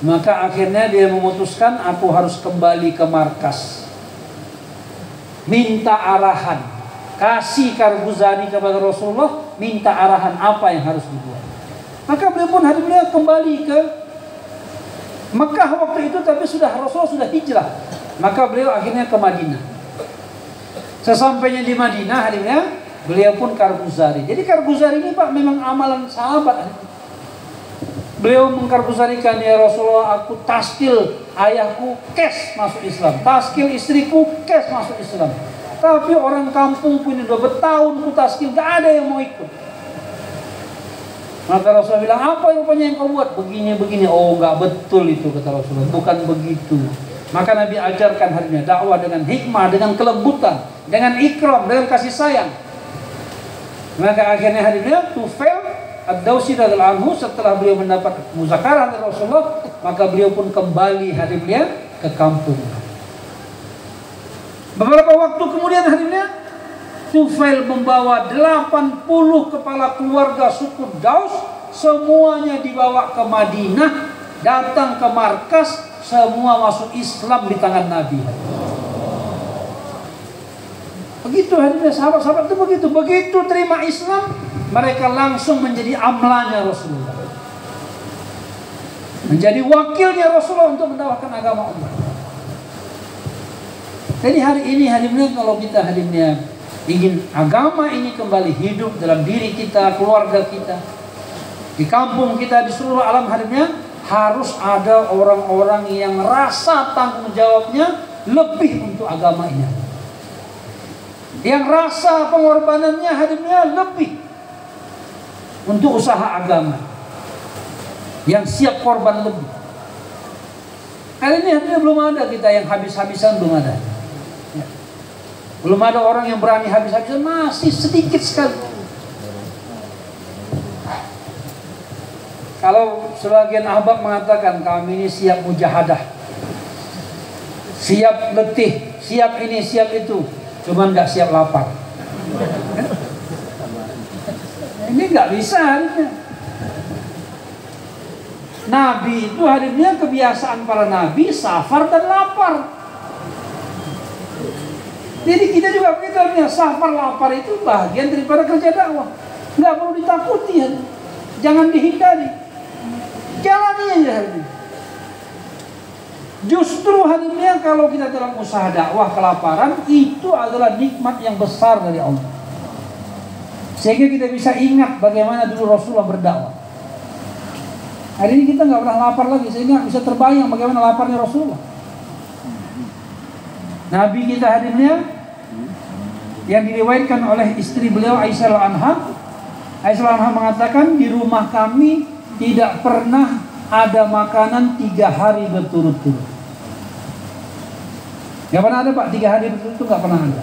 maka akhirnya dia memutuskan, aku harus kembali ke markas, minta arahan, kasih Karbuzani kepada Rasulullah, minta arahan apa yang harus dibuat. Maka beliau pun kembali ke Mekah waktu itu, tapi Rasulullah sudah hijrah. Maka beliau akhirnya ke Madinah. Sesampainya di Madinah, beliau pun Karbuzari. Jadi Karbuzari ini Pak memang amalan sahabat. Beliau mengkarbuzarikan, ya Rasulullah, aku taskil ayahku kes masuk Islam, taskil istriku kes masuk Islam. Tapi orang kampung pun udah bertahun ku taskil, gak ada yang mau ikut. Maka Rasulullah bilang, apa rupanya yang kau buat? Begini. Oh, gak betul itu, kata Rasulullah. Bukan begitu. Maka Nabi ajarkan harinya dakwah dengan hikmah, dengan kelembutan, dengan ikram, dengan kasih sayang. Maka akhirnya harinya Tufail Ad-Dawsi radhiyallahu anhu, setelah beliau mendapat muzakarah dari Rasulullah, maka beliau pun kembali ke kampung. Beberapa waktu kemudian Tufail membawa 80 kepala keluarga suku Daus, semuanya dibawa ke Madinah, datang ke markas, semua masuk Islam di tangan Nabi. Begitu sahabat-sahabat itu begitu terima Islam, mereka langsung menjadi amlanya Rasulullah, menjadi wakilnya Rasulullah untuk mendakwakan agama Allah. Jadi hari ini kalau kita ingin agama ini kembali hidup dalam diri kita, keluarga kita, di kampung kita, di seluruh alam, harus ada orang-orang yang rasa tanggung jawabnya lebih untuk agama ini, yang rasa pengorbanannya lebih untuk usaha agama, yang siap korban lebih. Hari ini belum ada kita yang habis-habisan, belum ada. Belum ada orang yang berani habis-habisan, masih sedikit sekali. Kalau sebagian ahbab mengatakan kami ini siap mujahadah, siap letih, siap ini, siap itu, cuman nggak siap lapar. Ini nggak bisa harusnya. Nabi itu kebiasaan para nabi safar dan lapar. Jadi kita juga begitu, safar lapar itu bagian daripada kerja dakwah. Nggak perlu ditakuti, jangan dihindari, jalani aja hari ini. Justru hari ini kalau kita dalam usaha dakwah kelaparan, itu adalah nikmat yang besar dari Allah. Sehingga kita bisa ingat bagaimana dulu Rasulullah berdakwah. Hari ini kita nggak pernah lapar lagi, sehingga bisa terbayang bagaimana laparnya Rasulullah. Nabi kita hadirnya yang diriwayatkan oleh istri beliau Aisyah anha mengatakan, di rumah kami tidak pernah ada makanan 3 hari berturut-turut. Gak pernah ada Pak, 3 hari berturut-turut gak pernah ada.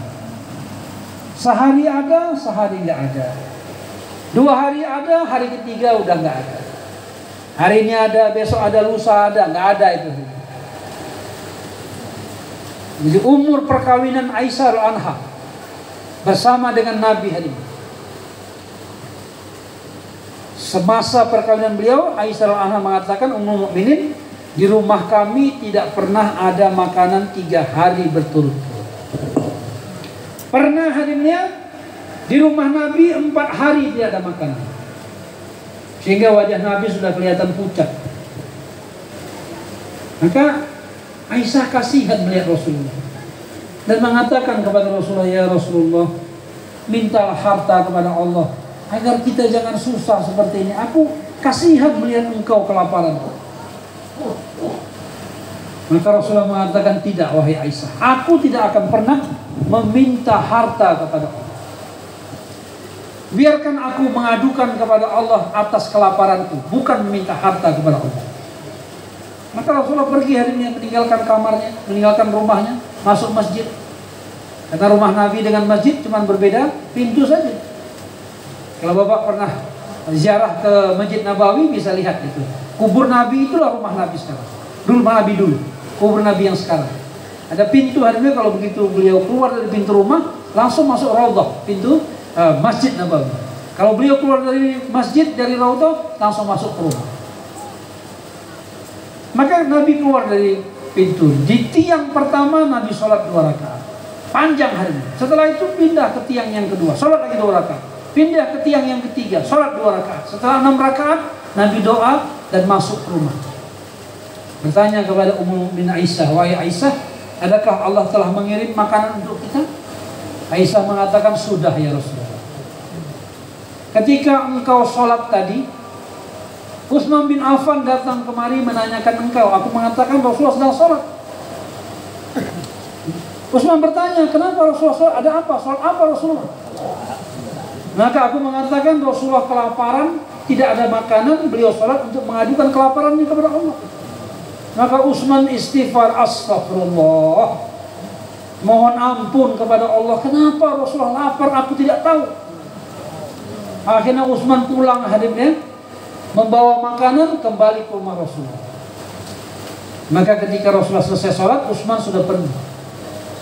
Sehari ada, sehari gak ada. 2 hari ada, hari ketiga udah gak ada. Hari ini ada, besok ada, lusa ada, gak ada itu. Jadi umur perkawinan Aisyah anha bersama dengan Nabi hari ini, semasa perkawinan beliau, Aisyah anha mengatakan, Ummul Mukminin, di rumah kami tidak pernah ada makanan 3 hari berturut-turut. Pernah harinya di rumah Nabi 4 hari tidak ada makanan, sehingga wajah Nabi sudah kelihatan pucat. Maka Aisyah kasihan melihat Rasulullah dan mengatakan kepada Rasulullah, ya Rasulullah, mintalah harta kepada Allah agar kita jangan susah seperti ini. Aku kasihan melihat engkau kelaparan. Maka Rasulullah mengatakan, tidak wahai Aisyah, aku tidak akan pernah meminta harta kepada Allah. Biarkan aku mengadukan kepada Allah atas kelaparanku, bukan meminta harta kepada Allah. Maka Rasulullah pergi hari ini, meninggalkan kamarnya, meninggalkan rumahnya, masuk masjid. Karena rumah Nabi dengan masjid cuma berbeda pintu saja. Kalau Bapak pernah ziarah ke Masjid Nabawi bisa lihat itu. Kubur Nabi itulah rumah Nabi sekarang. Rumah Nabi dulu, kubur Nabi yang sekarang. Ada pintu hari ini, kalau begitu beliau keluar dari pintu rumah, langsung masuk Raudhah, pintu Masjid Nabawi. Kalau beliau keluar dari masjid, dari Raudhah, langsung masuk ke rumah. Maka Nabi keluar dari pintu. Di tiang pertama Nabi sholat 2 rakaat. Panjang harinya. Setelah itu pindah ke tiang yang kedua, sholat lagi 2 rakaat. Pindah ke tiang yang ketiga, sholat 2 rakaat. Setelah 6 rakaat, Nabi doa dan masuk ke rumah. Bertanya kepada Ummul Mukminin Aisyah, wahai Aisyah, adakah Allah telah mengirim makanan untuk kita? Aisyah mengatakan, sudah ya Rasulullah. Ketika engkau sholat tadi, Utsman bin Affan datang kemari menanyakan engkau. Aku mengatakan Rasulullah sedang sholat. Utsman bertanya, kenapa Rasulullah? Ada apa? Sholat apa Rasulullah? Maka aku mengatakan Rasulullah kelaparan, tidak ada makanan, beliau sholat untuk mengadukan kelaparannya kepada Allah. Maka Utsman istighfar, astagfirullah, mohon ampun kepada Allah. Kenapa Rasulullah lapar? Aku tidak tahu. Akhirnya Utsman pulang hadimnya, membawa makanan kembali ke rumah Rasulullah. Maka ketika Rasulullah selesai sholat, Utsman sudah pergi.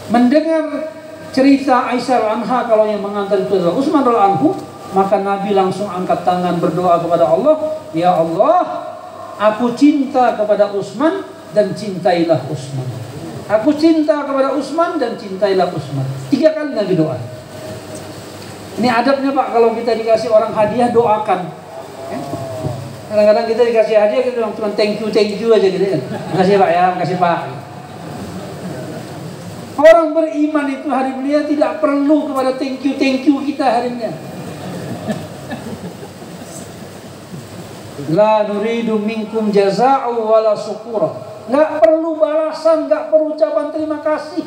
Mendengar cerita Aisyah anha kalau yang mengantar itu adalah Utsman anhu, maka Nabi langsung angkat tangan berdoa kepada Allah, ya Allah, aku cinta kepada Utsman dan cintailah Utsman. Aku cinta kepada Utsman dan cintailah Utsman. 3 kali Nabi doa. Ini adabnya Pak, kalau kita dikasih orang hadiah, doakan. Kadang-kadang kita dikasih hadiah, kita bilang cuma thank you aja gitu kan. Makasih Pak ya, makasih Pak. Orang beriman itu hari mulia tidak perlu kepada thank you kita harinya. La nuridu minkum jaza'u wala syukura. Enggak perlu balasan, enggak perlu ucapan terima kasih.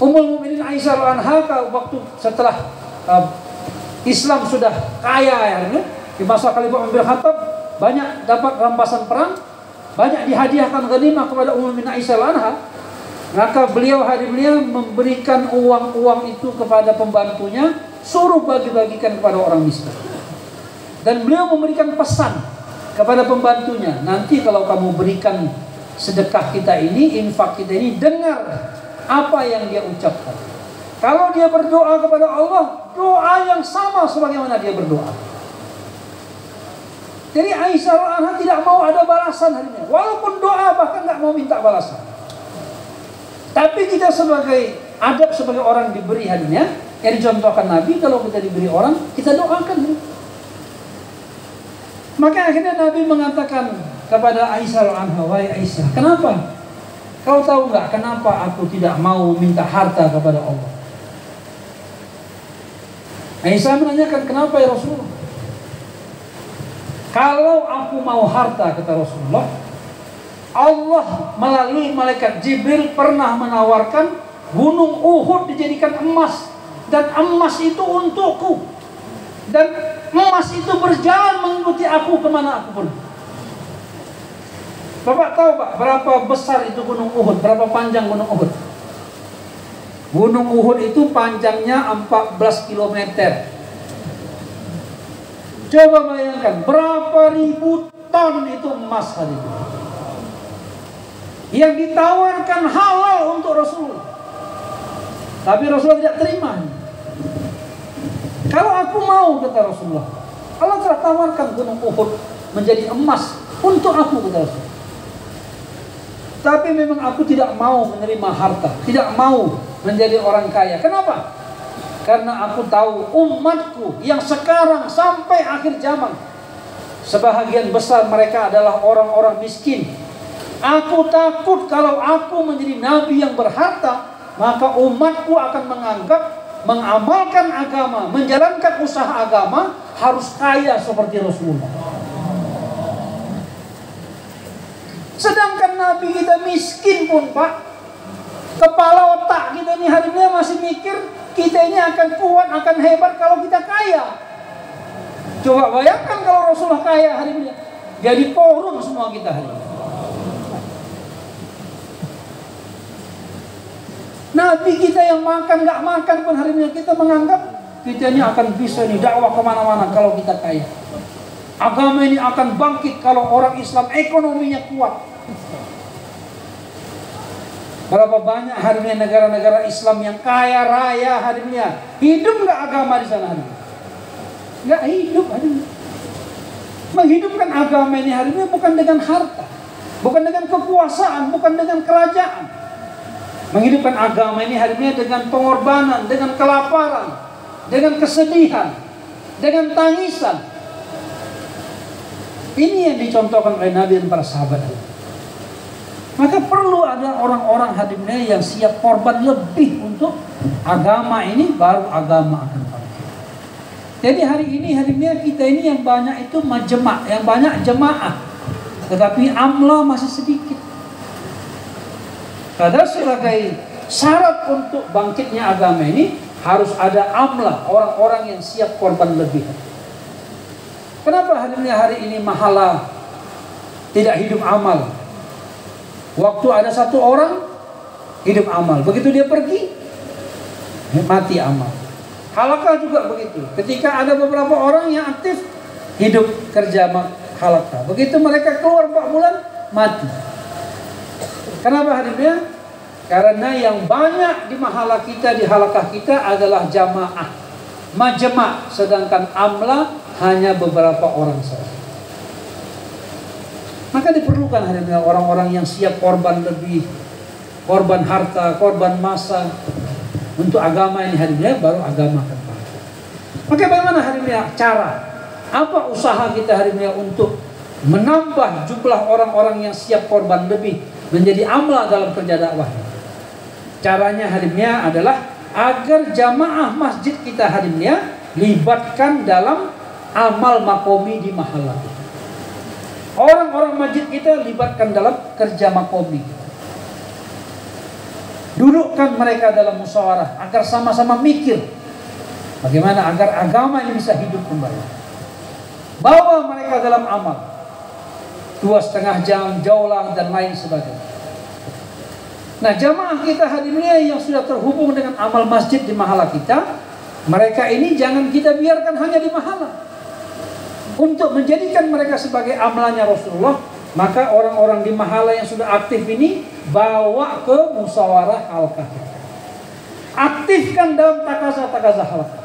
Ummul Mukminin Aisyah anha waktu setelah Islam sudah kaya ya, di masa Khalifah Umar bin Khattab, banyak dapat rampasan perang, banyak dihadiahkan ghanimah kepada Ummul Mukminin Aisyah anha. Maka beliau memberikan uang-uang itu kepada pembantunya, suruh bagi-bagikan kepada orang miskin. Dan beliau memberikan pesan kepada pembantunya, nanti kalau kamu berikan sedekah kita ini, infak kita ini, dengar apa yang dia ucapkan. Kalau dia berdoa kepada Allah, doa yang sama sebagaimana dia berdoa. Jadi Aisyah anha tidak mau ada balasan harinya, walaupun doa bahkan nggak mau minta balasan. Tapi kita sebagai adab, sebagai orang diberi hadiah, yang dicontohkan Nabi, kalau kita diberi orang, kita doakan. Maka akhirnya Nabi mengatakan kepada Aisyah anha, wahai Aisyah, kenapa? Kau tahu nggak kenapa aku tidak mau minta harta kepada Allah? Aisyah menanyakan, kenapa ya Rasulullah? Kalau aku mau harta, kata Rasulullah, Allah melalui malaikat Jibril pernah menawarkan gunung Uhud dijadikan emas, dan emas itu untukku, dan emas itu berjalan mengikuti aku kemana aku pergi. Bapak tahu Pak berapa besar itu gunung Uhud, berapa panjang gunung Uhud? Gunung Uhud itu panjangnya 14 km. Coba bayangkan berapa ribu ton itu emas hari itu, yang ditawarkan halal untuk Rasulullah. Tapi Rasulullah tidak terima. Kalau aku mau, kata Rasulullah, Allah telah tawarkan gunung Uhud menjadi emas untuk aku, kata Rasulullah. Tapi memang aku tidak mau menerima harta, tidak mau menjadi orang kaya. Kenapa? Karena aku tahu umatku yang sekarang sampai akhir zaman, sebahagian besar mereka adalah orang-orang miskin. Aku takut kalau aku menjadi nabi yang berharta, maka umatku akan menganggap mengamalkan agama, menjalankan usaha agama harus kaya seperti Rasulullah. Sedangkan nabi kita miskin pun Pak, kepala otak kita ini hari ini masih mikir kita ini akan kuat, akan hebat kalau kita kaya. Coba bayangkan kalau Rasulullah kaya hari ini, jadi forum semua kita hari ini. Nabi kita yang makan nggak makan pun hari ini kita menganggap kita ini akan bisa nih dakwah kemana-mana kalau kita kaya. Agama ini akan bangkit kalau orang Islam ekonominya kuat. Berapa banyak hari ini negara-negara Islam yang kaya raya hari ini, hidup nggak agama di sana hari ini? nggak hidup hari ini. Menghidupkan agama ini hari ini bukan dengan harta, bukan dengan kekuasaan, bukan dengan kerajaan. Menghidupkan agama ini hari ini dengan pengorbanan, dengan kelaparan, dengan kesedihan, dengan tangisan. Ini yang dicontohkan oleh Nabi dan para sahabat. Maka perlu ada orang-orang hadimnya yang siap korban lebih untuk agama ini, baru agama akan bangkit. Jadi hari ini hadimnya kita ini yang banyak itu majema', yang banyak jemaah, tetapi amla masih sedikit. Padahal sebagai syarat untuk bangkitnya agama ini harus ada amla, orang-orang yang siap korban lebih. Kenapa hari ini mahala tidak hidup amal? Waktu ada satu orang hidup amal, begitu dia pergi mati amal. Halakah juga begitu. Ketika ada beberapa orang yang aktif hidup kerja halakah, begitu mereka keluar 4 bulan mati. Kenapa hadimnya? Karena yang banyak di mahala kita, di halakah kita adalah jamaah, majema', sedangkan amla hanya beberapa orang saja. Maka diperlukan hadimnya orang-orang yang siap korban lebih, korban harta, korban masa untuk agama ini hadimnya, baru agama akan bangkit. Maka bagaimana hadimnya cara? Apa usaha kita hadimnya untuk menambah jumlah orang-orang yang siap korban lebih menjadi amla dalam kerja dakwah? Caranya hadimnya adalah agar jamaah masjid kita hadimnya libatkan dalam amal makomi di mahala. Orang-orang masjid kita libatkan dalam kerja makomi. Dudukkan mereka dalam musyawarah agar sama-sama mikir bagaimana agar agama ini bisa hidup kembali. Bawa mereka dalam amal 2,5 jam, jaulah dan lain sebagainya. Nah, jamaah kita hadimnya yang sudah terhubung dengan amal masjid di mahala kita, mereka ini jangan kita biarkan hanya di mahala. Untuk menjadikan mereka sebagai amlanya Rasulullah, maka orang-orang di mahala yang sudah aktif ini bawa ke musyawarah halaqah. Aktifkan dalam takazah halaqah.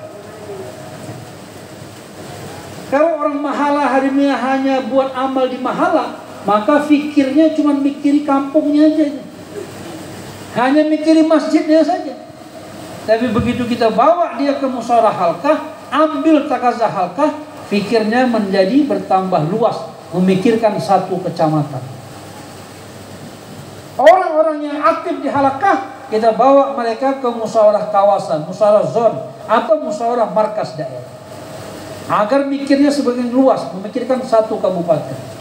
Kalau orang mahala hadimnya hanya buat amal di mahala, maka fikirnya cuma mikiri kampungnya aja. Hanya mikiri masjidnya saja. Tapi begitu kita bawa dia ke musyawarah halaqah, ambil takazah halaqah, fikirnya menjadi bertambah luas, memikirkan satu kecamatan. Orang-orang yang aktif di halaqah, kita bawa mereka ke musyawarah kawasan, musyawarah zon, atau musyawarah markas daerah. Agar mikirnya semakin luas, memikirkan satu kabupaten.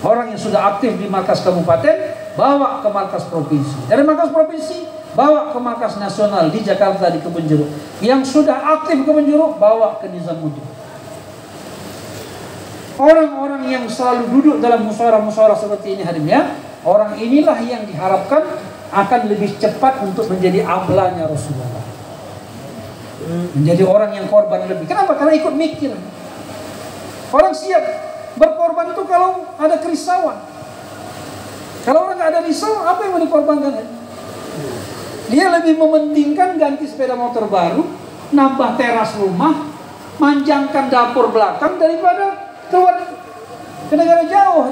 Orang yang sudah aktif di markas kabupaten, bawa ke markas provinsi. Dari markas provinsi, bawa ke markas nasional di Jakarta, di Kebun Jeruk. Yang sudah aktif Kebun Jeruk, bawa ke Nizamuddin. Orang-orang yang selalu duduk dalam musyawarah-musyawarah seperti ini hadimnya, orang inilah yang diharapkan akan lebih cepat untuk menjadi amlanya Rasulullah. Menjadi orang yang korban lebih. Kenapa? Karena ikut mikir. Orang siap berkorban itu kalau ada kerisauan. Kalau orang nggak ada risau, apa yang mau dikorbankan? Dia lebih mementingkan ganti sepeda motor baru, nambah teras rumah, manjangkan dapur belakang daripada keluar ke negara jauh.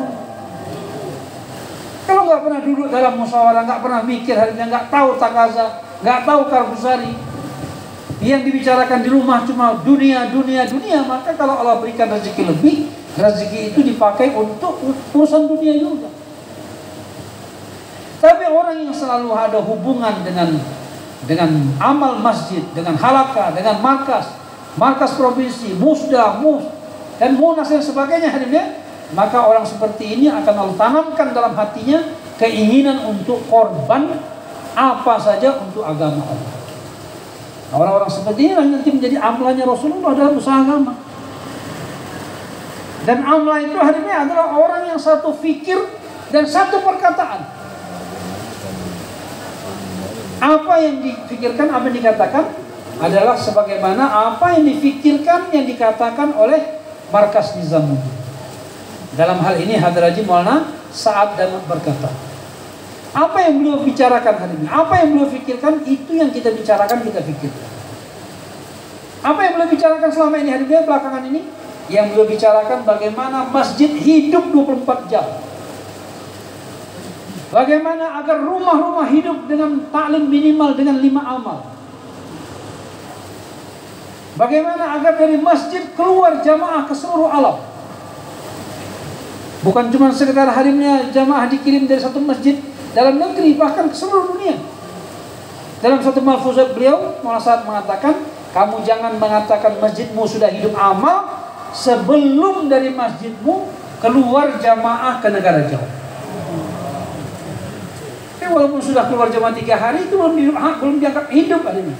Kalau nggak pernah duduk dalam musyawarah, nggak pernah mikir harinya, nggak tahu takazah, nggak tahu karbusari, yang dibicarakan di rumah cuma dunia, maka kalau Allah berikan rezeki lebih, rezeki itu dipakai untuk urusan dunia juga. Tapi orang yang selalu ada hubungan dengan amal masjid, dengan halaqah, dengan markas provinsi, musda, dan munas dan sebagainya hadimnya, maka orang seperti ini akan Allah tanamkan dalam hatinya keinginan untuk korban apa saja untuk agama Allah. Orang-orang seperti ini nanti menjadi amlanya Rasulullah dalam usaha agama. Dan amlah itu hadimnya adalah orang yang satu fikir dan satu perkataan. Apa yang difikirkan, apa yang dikatakan adalah sebagaimana apa yang difikirkan, yang dikatakan oleh markas Nizamuddin. Dalam hal ini Hadraji Maulana Sa'ad dan berkata, apa yang beliau bicarakan hari ini, apa yang beliau fikirkan, itu yang kita bicarakan, kita fikirkan. Apa yang beliau bicarakan selama ini hadisnya belakangan ini? Yang beliau bicarakan bagaimana masjid hidup 24 jam. Bagaimana agar rumah-rumah hidup dengan taklim minimal dengan 5 amal. Bagaimana agar dari masjid keluar jamaah ke seluruh alam. Bukan cuma sekedar harimnya jamaah dikirim dari satu masjid dalam negeri, bahkan ke seluruh dunia. Dalam satu malfuzat beliau saat mengatakan, kamu jangan mengatakan masjidmu sudah hidup amal sebelum dari masjidmu keluar jamaah ke negara jauh. Walaupun sudah keluar jamaah 3 hari itu belum dianggap hidup hari ini.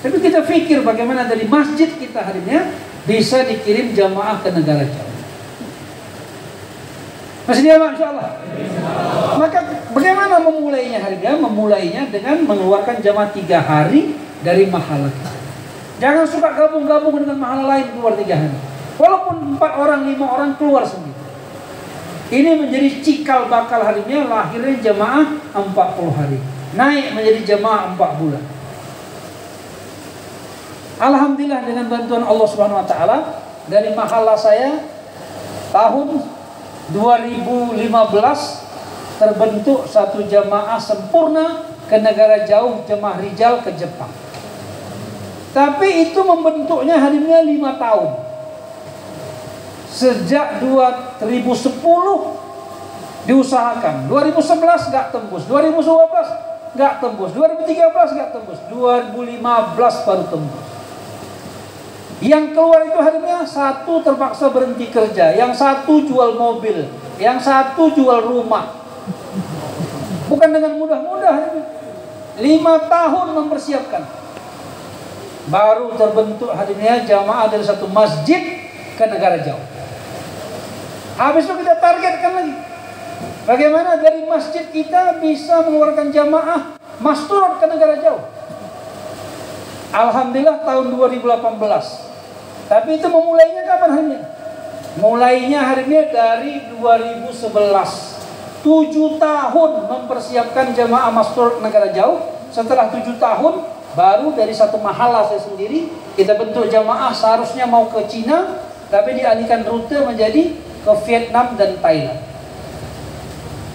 Tapi kita pikir bagaimana dari masjid kita hari ini bisa dikirim jamaah ke negara jauh. Masih dia Insya Allah. Maka bagaimana memulainya hari ini? Memulainya dengan mengeluarkan jamaah 3 hari dari mahala kita. Jangan suka gabung-gabung dengan mahala lain keluar 3 hari. Walaupun 4 orang, 5 orang keluar sendiri. Ini menjadi cikal bakal hari ini lahirnya jamaah 40 hari. Naik menjadi jamaah 4 bulan. Alhamdulillah dengan bantuan Allah Subhanahu wa taala dari mahala saya tahun 2015 terbentuk satu jamaah sempurna ke negara jauh, jemaah Rijal ke Jepang. Tapi itu membentuknya harinya 5 tahun. Sejak 2010 diusahakan, 2011 gak tembus, 2012 gak tembus, 2013 gak tembus, 2015 baru tembus. Yang keluar itu harinya satu terpaksa berhenti kerja, yang satu jual mobil, yang satu jual rumah. Bukan dengan mudah-mudah. 5 tahun mempersiapkan. Baru terbentuk harinya jamaah dari satu masjid ke negara jauh. Habis itu kita targetkan lagi. Bagaimana dari masjid kita bisa mengeluarkan jamaah masturat ke negara jauh. Alhamdulillah tahun 2018. Tapi itu memulainya kapan harinya? Mulainya harinya dari 2011. 7 tahun mempersiapkan jamaah masturat negara jauh. Setelah 7 tahun baru dari satu mahala saya sendiri kita bentuk jamaah, seharusnya mau ke Cina tapi dialihkan rute menjadi ke Vietnam dan Thailand.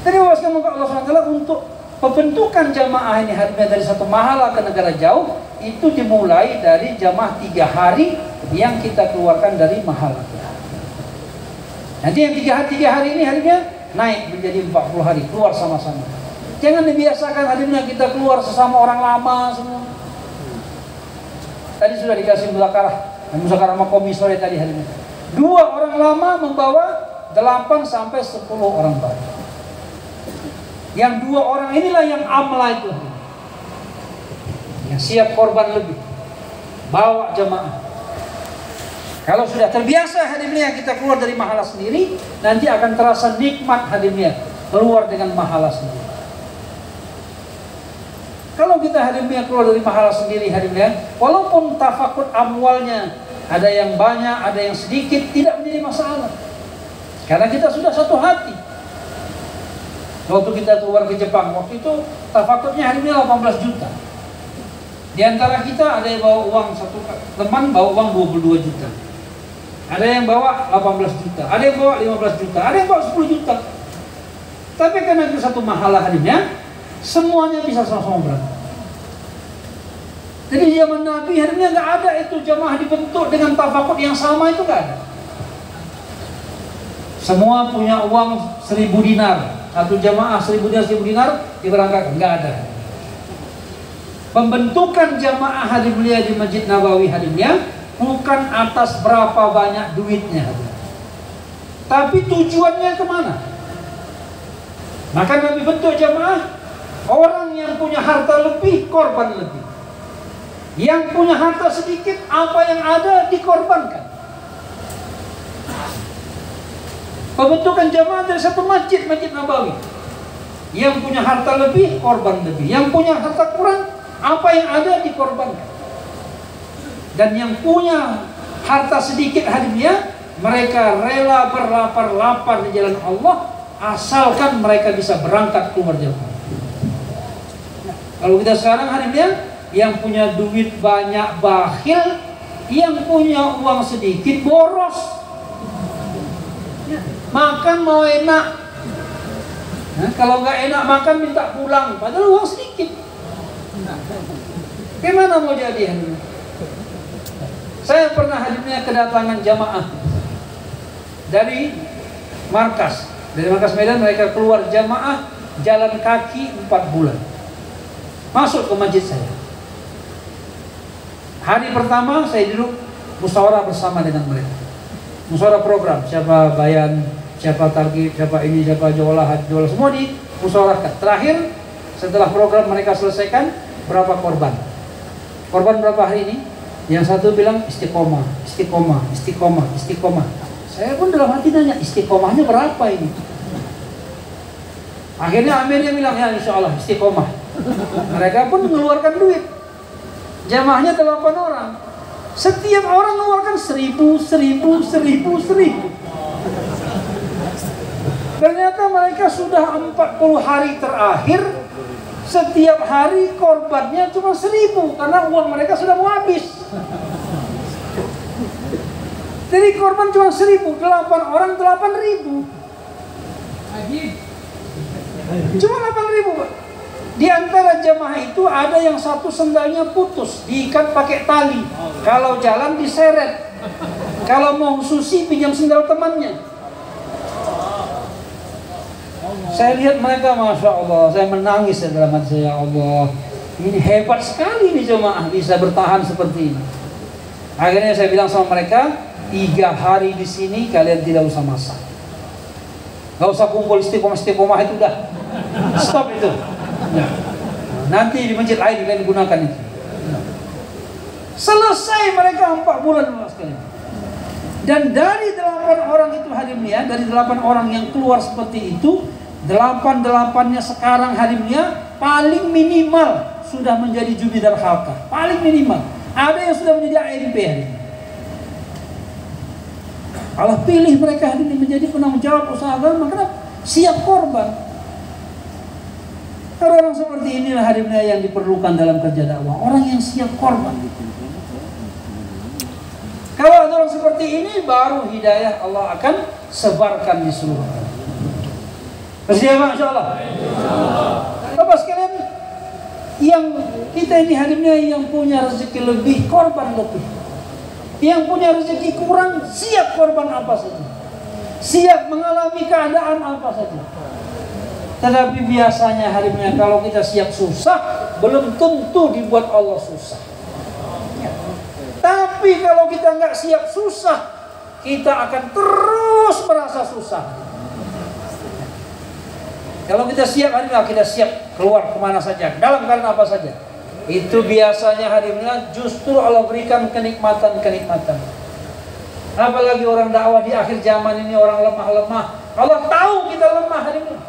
Jadi semoga Allah SWT untuk pembentukan jamaah ini harinya dari satu mahala ke negara jauh itu dimulai dari jamaah 3 hari yang kita keluarkan dari mahala. Nanti yang 3 hari ini harinya naik menjadi 40 hari keluar sama-sama. Jangan dibiasakan harinya kita keluar sesama orang lama semua. Tadi sudah dikasih muzakarah makomi sore tadi hari ini. 2 orang lama membawa 8 sampai 10 orang baru. Yang 2 orang inilah yang amla itu, yang siap korban lebih, bawa jemaah. Kalau sudah terbiasa hadimnya kita keluar dari mahala sendiri, nanti akan terasa nikmat hadimnya keluar dengan mahala sendiri. Kalau kita hadimnya keluar dari mahala sendiri hadimnya, walaupun tafakut amwalnya ada yang banyak, ada yang sedikit, tidak menjadi masalah. Karena kita sudah satu hati. Waktu kita keluar ke Jepang, waktu itu tafakutnya hadimnya 18 juta. Di antara kita ada yang bawa uang, satu teman bawa uang 22 juta. Ada yang bawa 18 juta, ada yang bawa 15 juta, ada yang bawa 10 juta. Tapi karena itu satu mahala hadimnya, semuanya bisa sama-sama berangkat. Jadi zaman Nabi hadimnya nggak ada itu jamaah dibentuk dengan tafakut yang sama, itu nggak ada. Semua punya uang 1000 dinar, satu jamaah 1000 dinar diberangkatkan, nggak ada. Pembentukan jamaah hadimnya di Masjid Nabawi hadimnya bukan atas berapa banyak duitnya, tapi tujuannya kemana. Maka Nabi bentuk jamaah, orang yang punya harta lebih korban lebih, yang punya harta sedikit apa yang ada dikorbankan. Pembentukan jamaah dari satu masjid, Masjid Nabawi, yang punya harta lebih korban lebih, yang punya harta kurang apa yang ada dikorbankan. Dan yang punya harta sedikit hadimnya, mereka rela berlapar-lapar di jalan Allah asalkan mereka bisa berangkat keluar jamaah. Kalau kita sekarang hadimnya, yang punya duit banyak bakhil, yang punya uang sedikit boros. Makan mau enak, nah, kalau nggak enak makan minta pulang, padahal uang sedikit. Gimana mau jadi? Saya pernah hadirnya kedatangan jamaah dari markas Medan. Mereka keluar jamaah jalan kaki 4 bulan masuk ke masjid saya. Hari pertama saya duduk musyawarah bersama dengan mereka, musyawarah program, siapa bayan, siapa target, siapa ini, siapa jualah, semua di musyawarahkan. Terakhir setelah program mereka selesaikan, berapa korban berapa hari ini? Yang satu bilang istiqomah. Saya pun dalam hati nanya, istiqomahnya berapa ini? Akhirnya amirnya bilang, ya insya Allah istiqomah. Mereka pun mengeluarkan duit. Jamaahnya 8 orang. Setiap orang mengeluarkan 1.000. Ternyata mereka sudah 40 hari terakhir, setiap hari korbannya cuma 1.000 karena uang mereka sudah mau habis. Jadi korban cuma 1.000, 8 orang 8.000. Cuma 8.000, Pak. Di antara jamaah itu ada yang satu sendalnya putus, diikat pakai tali. Kalau jalan diseret. Kalau mau susi pinjam sendal temannya. Saya lihat mereka, Masya Allah, saya menangis dalam hati saya, ya Allah, ini hebat sekali nih jemaah bisa bertahan seperti ini. Akhirnya saya bilang sama mereka, 3 hari di sini kalian tidak usah masak, nggak usah kumpul istiqomah itu udah stop itu. Nanti di masjid lain kalian gunakan itu. Selesai mereka 4 bulan sekalian. Dan dari 8 orang itu hadirin, dari 8 orang yang keluar seperti itu, 8-8-nya sekarang hadirin paling minimal sudah menjadi jubidar halqah, paling minimal. Ada yang sudah menjadi AMP hadirin. Allah pilih mereka hadirin menjadi penanggung jawab usaha agama, kenapa? Siap korban. Orang seperti inilah hadirin yang diperlukan dalam kerja dakwah, orang yang siap korban. Kalau ada orang seperti ini, baru hidayah Allah akan sebarkan di seluruh dunia. Bersiap, Masya Allah. Bapak sekalian, yang kita ini hadirinnya yang punya rezeki lebih, korban lebih. Yang punya rezeki kurang, siap korban apa saja, siap mengalami keadaan apa saja. Tetapi biasanya hadirinnya kalau kita siap susah, belum tentu dibuat Allah susah. Tapi kalau kita nggak siap susah, kita akan terus merasa susah. Kalau kita siap hadirin, kita siap keluar kemana saja, dalam keadaan apa saja. Itu biasanya hadirin justru Allah berikan kenikmatan-kenikmatan. Apalagi orang dakwah di akhir zaman ini, orang lemah-lemah. Allah tahu kita lemah hadirin,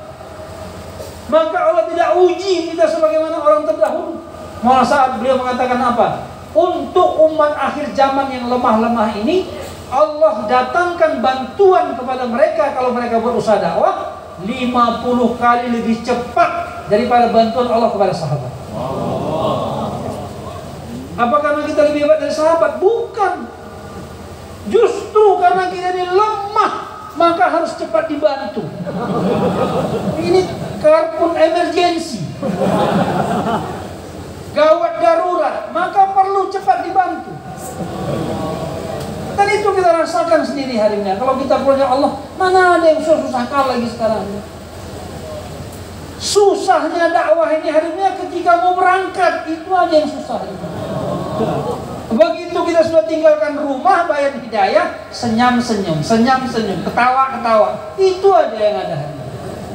maka Allah tidak uji kita sebagaimana orang terdahulu. Malah saat beliau mengatakan apa? Untuk umat akhir zaman yang lemah-lemah ini, Allah datangkan bantuan kepada mereka kalau mereka berusaha dakwah 50 kali lebih cepat daripada bantuan Allah kepada sahabat. Apa karena kita lebih hebat dari sahabat? Bukan. Justru karena kita ini lemah, maka harus cepat dibantu. Ini karbon emergency, gawat darurat, maka perlu cepat dibantu. Dan itu kita rasakan sendiri hari ini. Kalau kita punya Allah, mana ada yang susah lagi sekarang? Susahnya dakwah ini hari ini ketika mau berangkat, itu aja yang susah. Begitu kita sudah tinggalkan rumah, bayar hidayah, senyum-senyum, ketawa-ketawa, itu aja yang ada hari ini.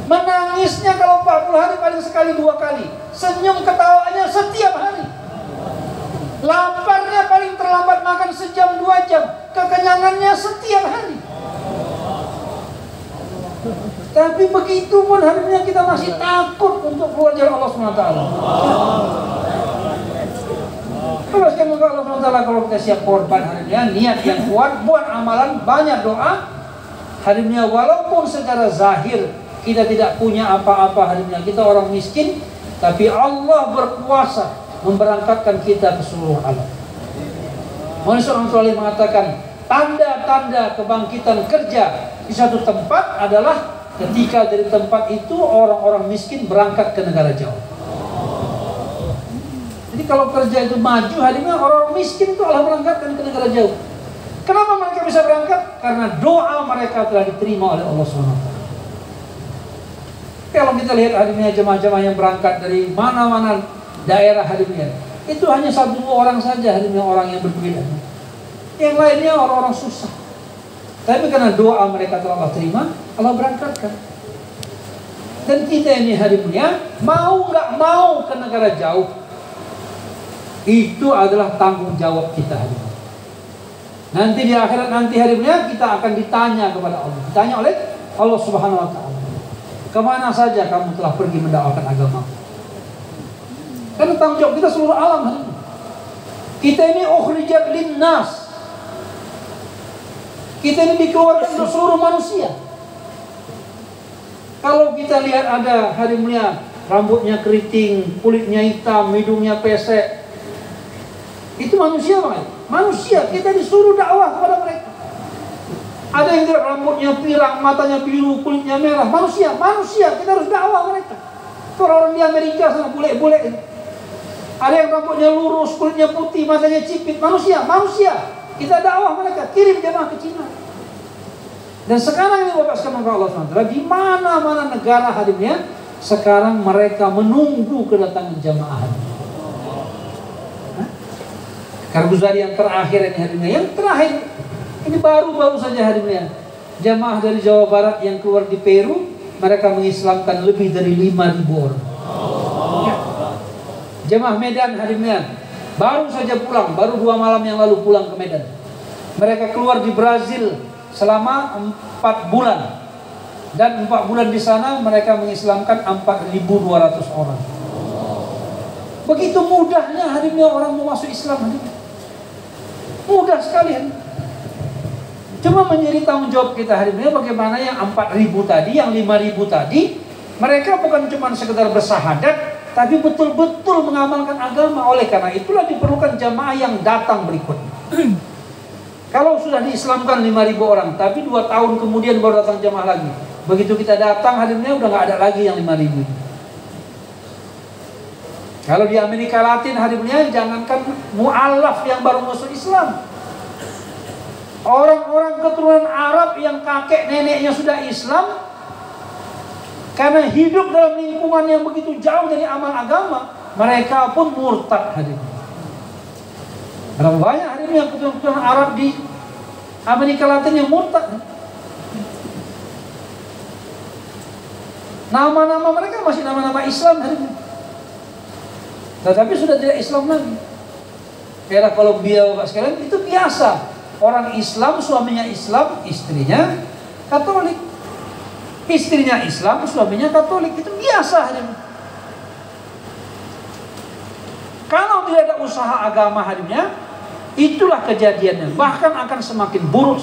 Menangisnya kalau 40 hari paling sekali 2 kali, senyum ketawanya setiap hari. Laparnya paling terlambat makan sejam 2 jam, kekenyangannya setiap hari. Tapi begitu pun harinya kita masih takut untuk keluar dari Allah SWT. Terus semoga Allah SWT kalau kita siap korban harinya, niat yang kuat, buat amalan, banyak doa harinya, walaupun secara zahir kita tidak punya apa-apa harinya, kita orang miskin, tapi Allah berkuasa memberangkatkan kita ke seluruh alam. Manusia orang soleh mengatakan tanda-tanda kebangkitan kerja di satu tempat adalah ketika dari tempat itu orang-orang miskin berangkat ke negara jauh. Jadi kalau kerja itu maju, hadirnya orang-orang miskin itu Allah berangkatkan ke negara jauh. Kenapa mereka bisa berangkat? Karena doa mereka telah diterima oleh Allah SWT. Kalau kita lihat hadirnya jemaah-jemaah yang berangkat dari mana-mana daerah hadirnya, itu hanya 1-2 orang saja hadirnya orang yang berbeda. Yang lainnya orang-orang susah. Tapi karena doa mereka telah Allah terima, Allah berangkatkan. Dan kita ini hadirnya mau nggak mau ke negara jauh, itu adalah tanggung jawab kita hadirnya. Nanti di akhirat nanti hadirnya kita akan ditanya kepada Allah, ditanya oleh Allah Subhanahu Wa Taala. Kemana saja kamu telah pergi mendakwakan agama? Karena tanggung jawab kita seluruh alam hari ini. Kita ini ukhrijat linnas. Kita ini dikeluarkan untuk seluruh manusia. Kalau kita lihat ada hari mulia, rambutnya keriting, kulitnya hitam, hidungnya pesek, itu manusia Bang. Manusia, kita disuruh dakwah kepada mereka. Ada yang tidak rambutnya pirang, matanya biru, kulitnya merah. Manusia, kita harus dakwah mereka. Orang-orang di Amerika sana bule-bule. Ada yang rambutnya lurus, kulitnya putih, matanya cipit. Manusia. Kita dakwah mereka, kirim jemaah ke Cina. Dan sekarang ini Bapak sekalian Allah SWT, di mana-mana negara hadirnya, sekarang mereka menunggu kedatangan jemaah hadir. Karguzari yang terakhir ini hadirnya, yang terakhir. Ini baru saja hadirnya jamaah dari Jawa Barat yang keluar di Peru, mereka mengislamkan lebih dari 5.000 orang. Ya. Jamaah Medan hadirnya baru saja pulang, baru 2 malam yang lalu pulang ke Medan. Mereka keluar di Brazil selama 4 bulan. Dan 4 bulan di sana mereka mengislamkan 4.200 orang. Begitu mudahnya hadirnya orang mau masuk Islam hadirnya. Mudah sekali. Cuma menjadi tanggung jawab kita hari ini bagaimana yang 4.000 tadi, yang 5.000 tadi, mereka bukan cuma sekedar bersahadat, tapi betul-betul mengamalkan agama. Oleh karena itulah diperlukan jamaah yang datang berikutnya. Kalau sudah diislamkan 5.000 orang, tapi 2 tahun kemudian baru datang jamaah lagi. Begitu kita datang hadirnya udah nggak ada lagi yang 5.000. Kalau di Amerika Latin hadirnya jangankan mu'alaf yang baru masuk Islam, orang-orang keturunan Arab yang kakek neneknya sudah Islam, karena hidup dalam lingkungan yang begitu jauh dari amal agama, mereka pun murtad hadir. Berapa banyak hadir yang keturunan Arab di Amerika Latin yang murtad? Nama-nama mereka masih nama-nama Islam hadir, tetapi sudah tidak Islam lagi. Daerah Kolombia Bapak sekalian itu biasa. Orang Islam, suaminya Islam, istrinya Katolik. Istrinya Islam, suaminya Katolik. Itu biasa. Kalau tidak ada usaha agama hadirnya, itulah kejadiannya. Bahkan akan semakin buruk.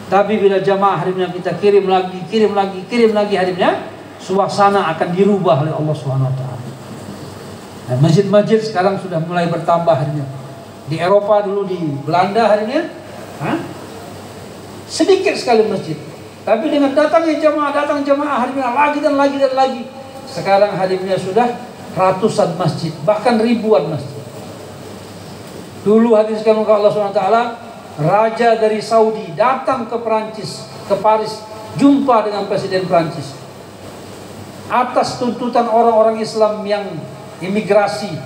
Tapi bila jamaah hadirnya kita kirim lagi hadirnya, suasana akan dirubah oleh Allah SWT. Dan masjid-masjid sekarang sudah mulai bertambah hadirnya. Di Eropa dulu, di Belanda harinya sedikit sekali masjid. Tapi dengan datang jamaah harinya lagi dan lagi. Sekarang harinya sudah ratusan masjid, bahkan ribuan masjid. Dulu hadis sekalian Allah SWT, raja dari Saudi datang ke Perancis, ke Paris, jumpa dengan presiden Perancis. Atas tuntutan orang-orang Islam yang migrasi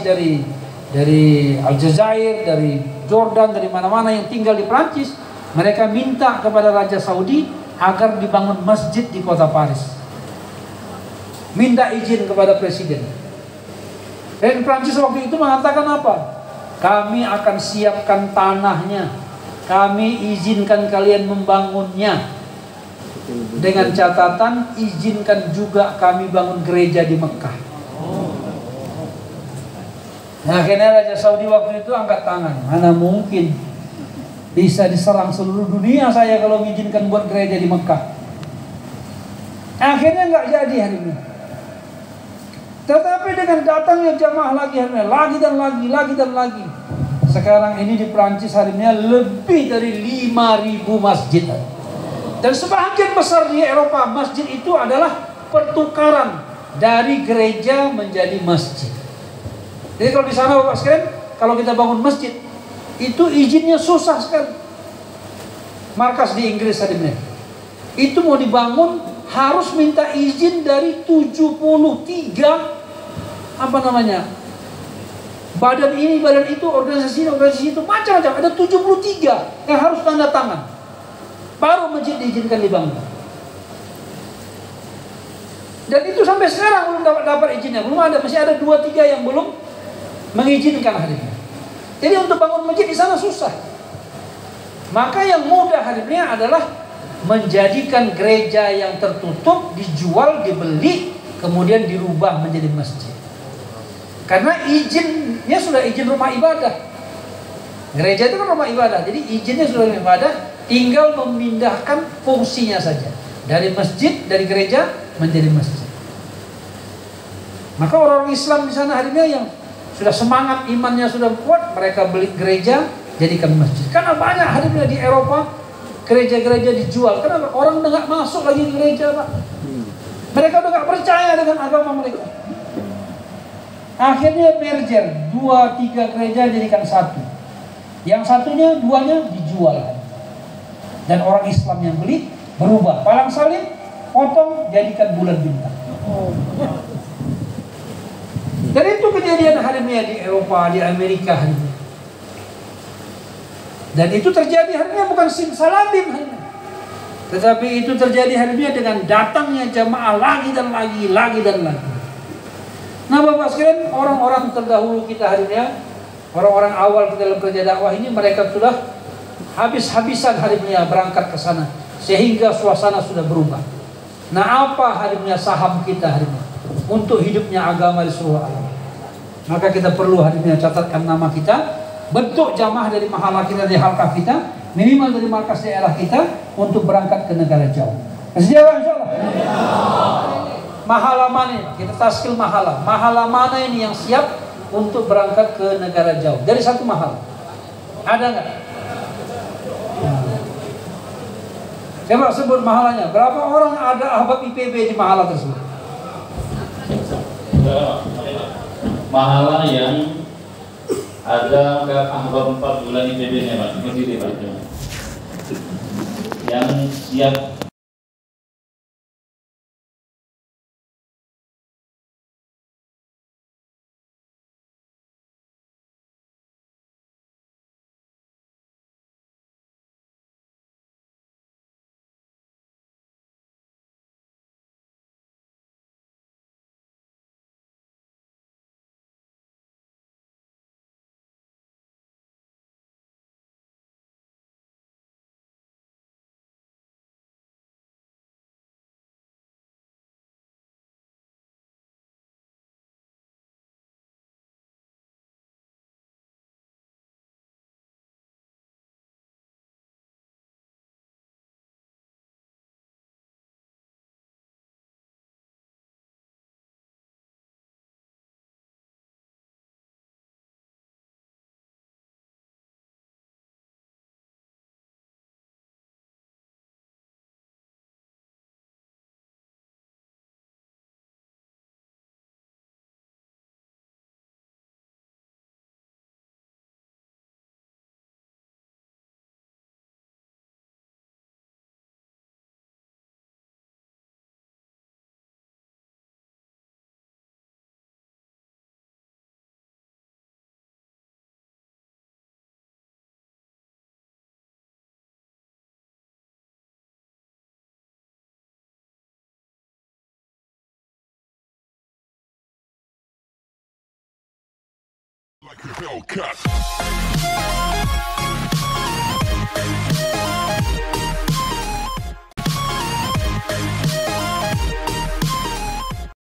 dari Aljazair, dari Jordan, dari mana-mana yang tinggal di Prancis, mereka minta kepada Raja Saudi agar dibangun masjid di kota Paris. Minta izin kepada presiden. Dan Prancis waktu itu mengatakan apa? Kami akan siapkan tanahnya, kami izinkan kalian membangunnya, dengan catatan izinkan juga kami bangun gereja di Mekah. Nah, akhirnya Raja Saudi waktu itu angkat tangan. Mana mungkin bisa diserang seluruh dunia saya kalau mengizinkan buat gereja di Mekah. Akhirnya nggak jadi hari ini. Tetapi dengan datangnya jamaah lagi dan lagi. Sekarang ini di Perancis hari ini lebih dari 5.000 masjid. Dan sebagian besar di Eropa masjid itu adalah pertukaran dari gereja menjadi masjid. Jadi kalau di sana Bapak sekalian, kalau kita bangun masjid, itu izinnya susah sekali. Markas di Inggris hari ini, itu mau dibangun harus minta izin dari 73 badan ini, badan itu, organisasi itu, macam-macam. Ada 73 yang harus tanda tangan. Baru masjid diizinkan dibangun. Dan itu sampai sekarang belum dapat izinnya. Belum ada, masih ada 2-3 yang belum mengizinkan hari ini. Jadi untuk bangun masjid di sana susah. Maka yang mudah hari ini adalah menjadikan gereja yang tertutup, dijual, dibeli, kemudian dirubah menjadi masjid. Karena izinnya sudah izin rumah ibadah. Gereja itu kan rumah ibadah, jadi izinnya sudah rumah ibadah, tinggal memindahkan fungsinya saja. Dari masjid, dari gereja menjadi masjid. Maka orang Islam di sana hari ini yang sudah semangat, imannya sudah kuat, mereka beli gereja, jadikan masjid. Karena banyak hari ini di Eropa gereja-gereja dijual. Kenapa? Orang udah nggak masuk lagi ke gereja, Pak. Mereka udah nggak percaya dengan agama mereka. Akhirnya merger, 2-3 gereja jadikan satu. Yang satunya, 2-nya dijual. Dan orang Islam yang beli berubah. Palang salib, potong, jadikan bulan bintang. Dan itu kejadian hari ini di Eropa, di Amerika hari ini. Dan itu terjadi hari ini bukan simsalabim hari ini. Tetapi itu terjadi hari ini dengan datangnya jamaah lagi dan lagi. Nah Bapak sekalian, orang-orang terdahulu kita hari ini, orang-orang awal kita dalam kerja dakwah ini, mereka sudah habis-habisan hari ini berangkat ke sana, sehingga suasana sudah berubah. Nah apa hari ini saham kita hari ini untuk hidupnya agama di seluruh alam? Maka kita perlu hari ini catatkan nama kita, bentuk jamaah dari mahala kita, dari halkah kita, minimal dari markas daerah kita, untuk berangkat ke negara jauh. Sejauh insyaallah. Mahala mana? Kita taskil mahala. Mahala mana ini yang siap untuk berangkat ke negara jauh? Dari satu mahala. Ada nggak? Coba sebut mahalanya. Berapa orang ada ahbab IPB di mahala tersebut? Mahala yang ada ahbab 4 bulan IPB-nya, Pak. Berdiri, Pak. Yang siap. Like a Hellcat.